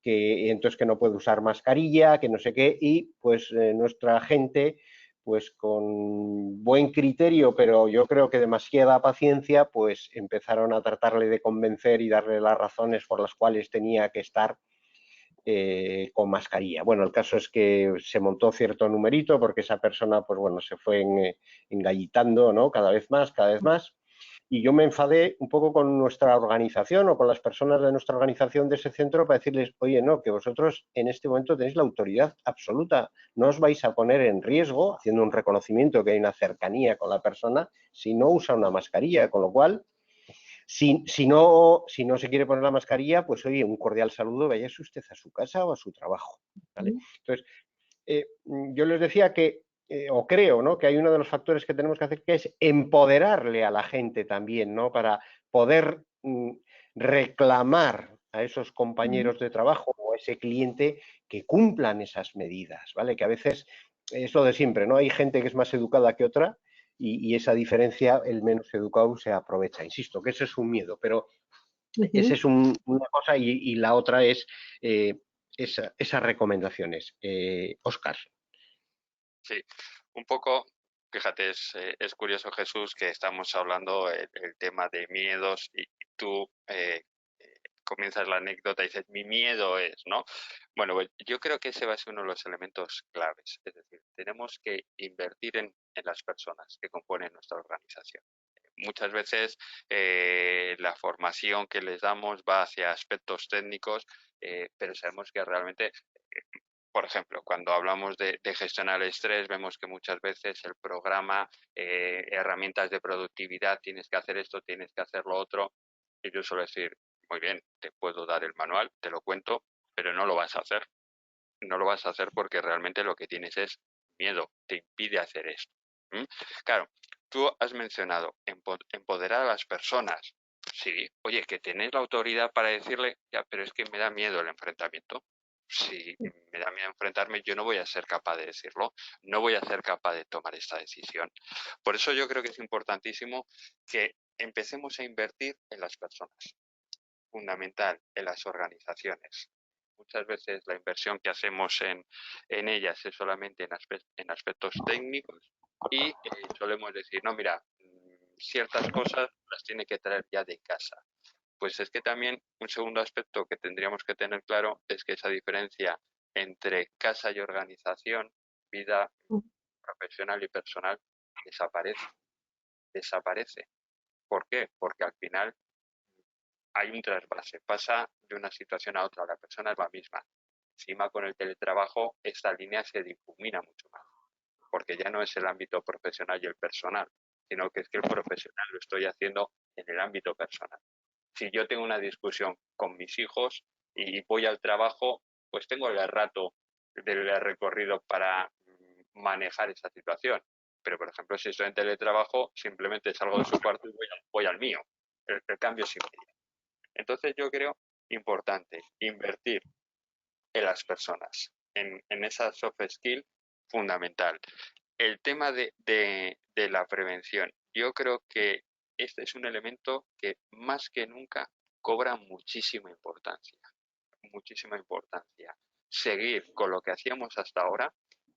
que entonces que no puede usar mascarilla, que no sé qué, y pues nuestra gente, pues con buen criterio, pero yo creo que demasiada paciencia, pues empezaron a tratarle de convencer y darle las razones por las cuales tenía que estar con mascarilla. Bueno, el caso es que se montó cierto numerito porque esa persona, pues bueno, se fue engallitando, ¿no? Cada vez más, cada vez más. Y yo me enfadé un poco con nuestra organización o con las personas de nuestra organización de ese centro para decirles, oye, no, que vosotros en este momento tenéis la autoridad absoluta, no os vais a poner en riesgo haciendo un reconocimiento que hay una cercanía con la persona si no usa una mascarilla, con lo cual si no se quiere poner la mascarilla, pues oye, un cordial saludo, váyase usted a su casa o a su trabajo. ¿Vale? Entonces, yo les decía que, o creo, ¿no? Que hay uno de los factores que tenemos que hacer que es empoderarle a la gente también, ¿no? Para poder reclamar a esos compañeros de trabajo o a ese cliente que cumplan esas medidas, ¿vale? Que a veces es lo de siempre, ¿no? Hay gente que es más educada que otra y esa diferencia, el menos educado se aprovecha. Insisto, que ese es un miedo, pero esa es una cosa y la otra es esas recomendaciones. Óscar. Sí, un poco, fíjate, es curioso, Jesús, que estamos hablando el tema de miedos y tú comienzas la anécdota y dices, mi miedo es, ¿no? Bueno, pues yo creo que ese va a ser uno de los elementos claves. Es decir, tenemos que invertir en las personas que componen nuestra organización. Muchas veces la formación que les damos va hacia aspectos técnicos, pero sabemos que realmente por ejemplo, cuando hablamos de gestionar el estrés, vemos que muchas veces el programa, herramientas de productividad, tienes que hacer esto, tienes que hacer lo otro. Y yo suelo decir, muy bien, te puedo dar el manual, te lo cuento, pero no lo vas a hacer. No lo vas a hacer porque realmente lo que tienes es miedo, te impide hacer esto. ¿Mm? Claro, tú has mencionado empoderar a las personas. Sí, oye, que tenés la autoridad para decirle, ya, pero es que me da miedo el enfrentamiento. Si me da miedo enfrentarme, yo no voy a ser capaz de decirlo, no voy a ser capaz de tomar esta decisión. Por eso yo creo que es importantísimo que empecemos a invertir en las personas. fundamental en las organizaciones. Muchas veces la inversión que hacemos en ellas es solamente en aspectos técnicos y solemos decir, no, mira, ciertas cosas las tiene que traer ya de casa. Pues es que también un segundo aspecto que tendríamos que tener claro es que esa diferencia entre casa y organización, vida profesional y personal, desaparece. ¿Por qué? Porque al final hay un trasvase, pasa de una situación a otra, la persona es la misma. Encima con el teletrabajo esta línea se difumina mucho más, porque ya no es el ámbito profesional y el personal, sino que es que el profesional lo estoy haciendo en el ámbito personal. Si yo tengo una discusión con mis hijos y voy al trabajo, pues tengo el rato del recorrido para manejar esa situación. Pero, por ejemplo, si estoy en teletrabajo, simplemente salgo de su cuarto y voy al mío. El cambio es inmediato. Entonces yo creo importante invertir en las personas, en esa soft skill fundamental. El tema de la prevención, yo creo que este es un elemento que más que nunca cobra muchísima importancia, muchísima importancia. Seguir con lo que hacíamos hasta ahora,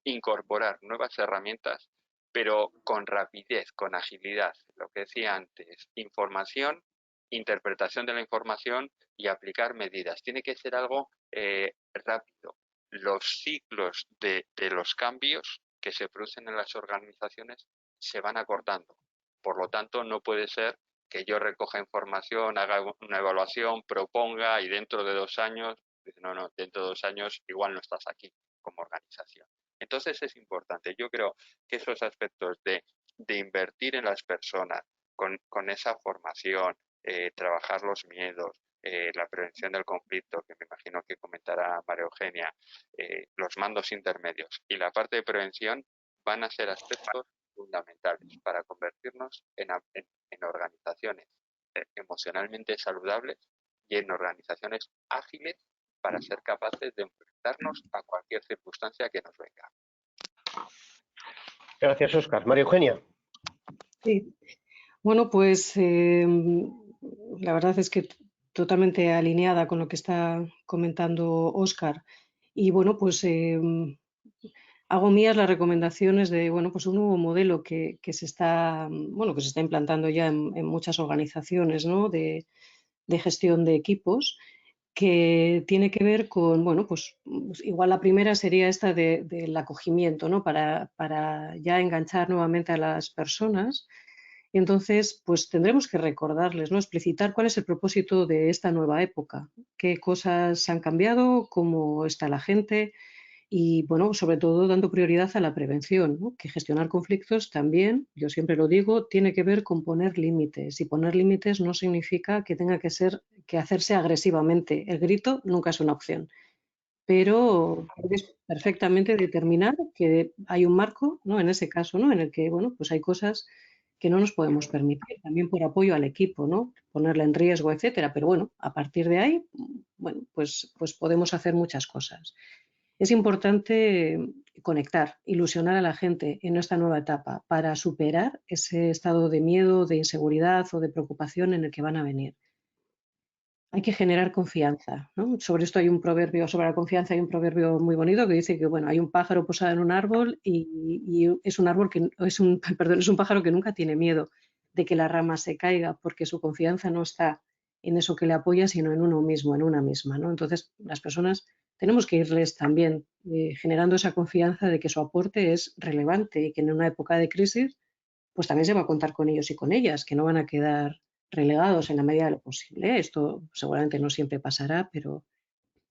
incorporar nuevas herramientas, pero con rapidez, con agilidad. Lo que decía antes, información, interpretación de la información y aplicar medidas. Tiene que ser algo rápido. Los ciclos de los cambios que se producen en las organizaciones se van acortando. Por lo tanto, no puede ser que yo recoja información, haga una evaluación, proponga y dentro de 2 años, no, dentro de 2 años igual no estás aquí como organización. Entonces es importante. Yo creo que esos aspectos de invertir en las personas con esa formación, trabajar los miedos, la prevención del conflicto, que me imagino que comentará María Eugenia, los mandos intermedios y la parte de prevención van a ser aspectos fundamentales para convertirnos en organizaciones emocionalmente saludables y en organizaciones ágiles para ser capaces de enfrentarnos a cualquier circunstancia que nos venga. Gracias, Óscar. María Eugenia. Sí. Bueno, pues la verdad es que totalmente alineada con lo que está comentando Óscar. Y bueno, pues hago mías las recomendaciones de bueno, pues un nuevo modelo que se está, bueno, que se está implantando ya en muchas organizaciones, ¿no? de gestión de equipos, que tiene que ver con, bueno, pues igual la primera sería esta del acogimiento, ¿no? Para ya enganchar nuevamente a las personas. Y entonces, pues tendremos que recordarles, ¿no? Explicitar cuál es el propósito de esta nueva época, qué cosas han cambiado, cómo está la gente y, bueno, sobre todo dando prioridad a la prevención, ¿no? Que gestionar conflictos también, yo siempre lo digo, tiene que ver con poner límites y poner límites no significa que tenga que hacerse agresivamente. El grito nunca es una opción, pero puedes perfectamente determinar que hay un marco, ¿no? En ese caso, ¿no? En el que, bueno, pues hay cosas que no nos podemos permitir, también por apoyo al equipo, ¿no? Ponerla en riesgo, etcétera. Pero bueno, a partir de ahí, bueno, pues podemos hacer muchas cosas. Es importante conectar, ilusionar a la gente en esta nueva etapa para superar ese estado de miedo, de inseguridad o de preocupación en el que van a venir. Hay que generar confianza, ¿no? Sobre esto hay un proverbio, sobre la confianza hay un proverbio muy bonito que dice que bueno, hay un pájaro posado en un árbol y es un árbol que es un, perdón, es un pájaro que nunca tiene miedo de que la rama se caiga porque su confianza no está en eso que le apoya, sino en uno mismo, en una misma, ¿no? Entonces, las personas tenemos que irles también generando esa confianza de que su aporte es relevante y que en una época de crisis, pues también se va a contar con ellos y con ellas, que no van a quedar relegados en la medida de lo posible. Esto seguramente no siempre pasará, pero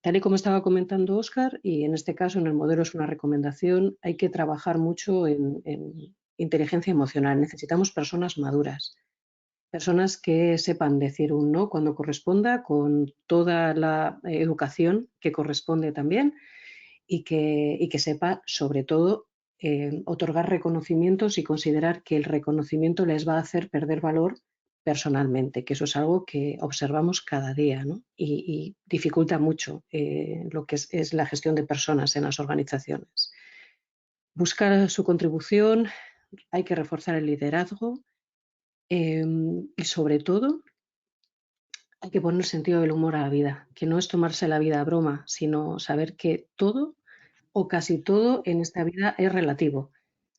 tal y como estaba comentando Óscar, y en este caso en el modelo es una recomendación, hay que trabajar mucho en inteligencia emocional. Necesitamos personas maduras, personas que sepan decir un no cuando corresponda, con toda la educación que corresponde también, y que sepa, sobre todo, otorgar reconocimientos y considerar que el reconocimiento les va a hacer perder valor personalmente, que eso es algo que observamos cada día, ¿no? Y dificulta mucho lo que es la gestión de personas en las organizaciones. Buscar su contribución, hay que reforzar el liderazgo y sobre todo hay que poner sentido del humor a la vida, que no es tomarse la vida a broma, sino saber que todo o casi todo en esta vida es relativo.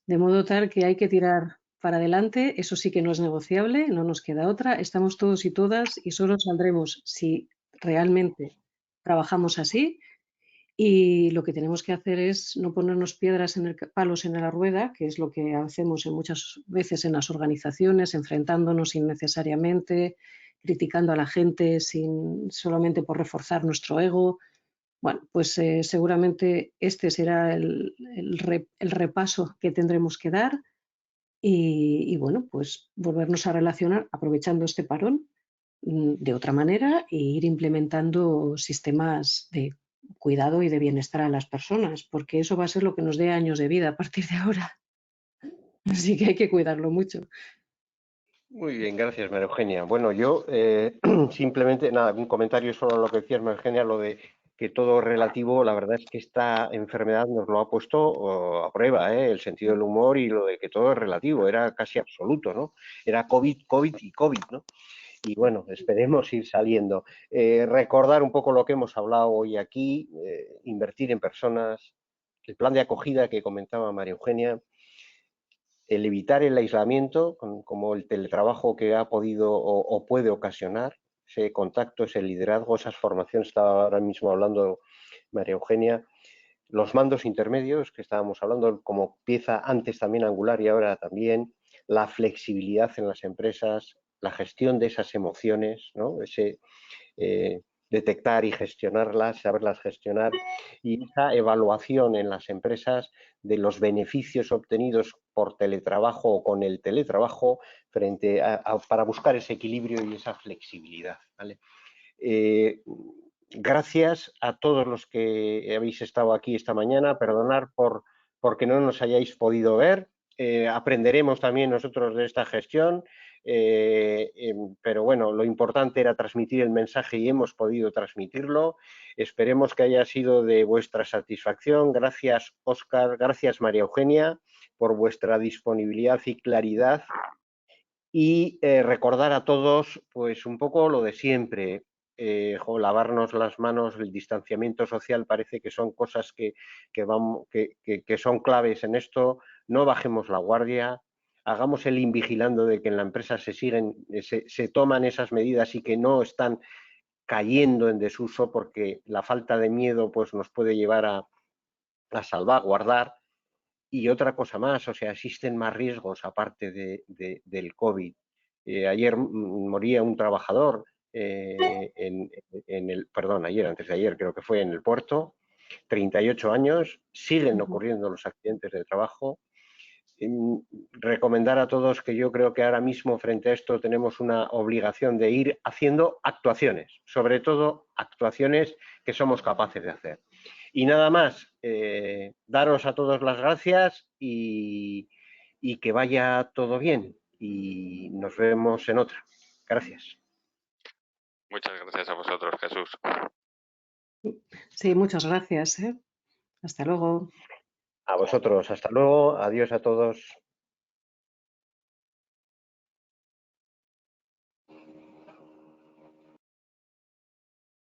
De modo tal que hay que tirar para adelante, eso sí que no es negociable, no nos queda otra, estamos todos y todas y solo saldremos si realmente trabajamos así. Y lo que tenemos que hacer es no ponernos palos en la rueda, que es lo que hacemos en muchas veces en las organizaciones, enfrentándonos innecesariamente, criticando a la gente solamente por reforzar nuestro ego. Bueno, pues seguramente este será el repaso que tendremos que dar y bueno, pues volvernos a relacionar aprovechando este parón de otra manera e ir implementando sistemas de cuidado y de bienestar a las personas, porque eso va a ser lo que nos dé años de vida a partir de ahora. Así que hay que cuidarlo mucho. Muy bien, gracias, María Eugenia. Bueno, yo simplemente, nada, un comentario sobre lo que decías, María Eugenia, lo de que todo es relativo. La verdad es que esta enfermedad nos lo ha puesto a prueba, el sentido del humor y lo de que todo es relativo, era casi absoluto, ¿no? Era COVID, COVID y COVID, ¿no? Y bueno, esperemos ir saliendo. Recordar un poco lo que hemos hablado hoy aquí, invertir en personas, el plan de acogida que comentaba María Eugenia, el evitar el aislamiento, como el teletrabajo que ha podido o puede ocasionar, ese contacto, ese liderazgo, esas formaciones, estaba ahora mismo hablando María Eugenia, los mandos intermedios que estábamos hablando como pieza antes también angular y ahora también, la flexibilidad en las empresas, la gestión de esas emociones, ¿no? Ese detectar y gestionarlas, saberlas gestionar, y esa evaluación en las empresas de los beneficios obtenidos por teletrabajo o con el teletrabajo frente para buscar ese equilibrio y esa flexibilidad, ¿vale? Gracias a todos los que habéis estado aquí esta mañana, perdonar porque no nos hayáis podido ver, aprenderemos también nosotros de esta gestión, pero bueno, lo importante era transmitir el mensaje y hemos podido transmitirlo. Esperemos que haya sido de vuestra satisfacción. Gracias, Óscar, gracias, María Eugenia, por vuestra disponibilidad y claridad. Y recordar a todos, pues un poco lo de siempre, lavarnos las manos, el distanciamiento social parece que son cosas que son claves en esto. No bajemos la guardia, hagamos el invigilando de que en la empresa se toman esas medidas y que no están cayendo en desuso, porque la falta de miedo pues nos puede llevar a salvaguardar. Y otra cosa más, o sea, existen más riesgos aparte del COVID. Ayer moría un trabajador antes de ayer creo que fue en el puerto, 38 años, siguen ocurriendo los accidentes de trabajo. Recomendar a todos que yo creo que ahora mismo frente a esto tenemos una obligación de ir haciendo actuaciones, sobre todo actuaciones que somos capaces de hacer. Y nada más, daros a todos las gracias y que vaya todo bien. Y nos vemos en otra. Gracias. Muchas gracias a vosotros, Jesús. Sí, muchas gracias. Hasta luego. A vosotros, hasta luego. Adiós a todos.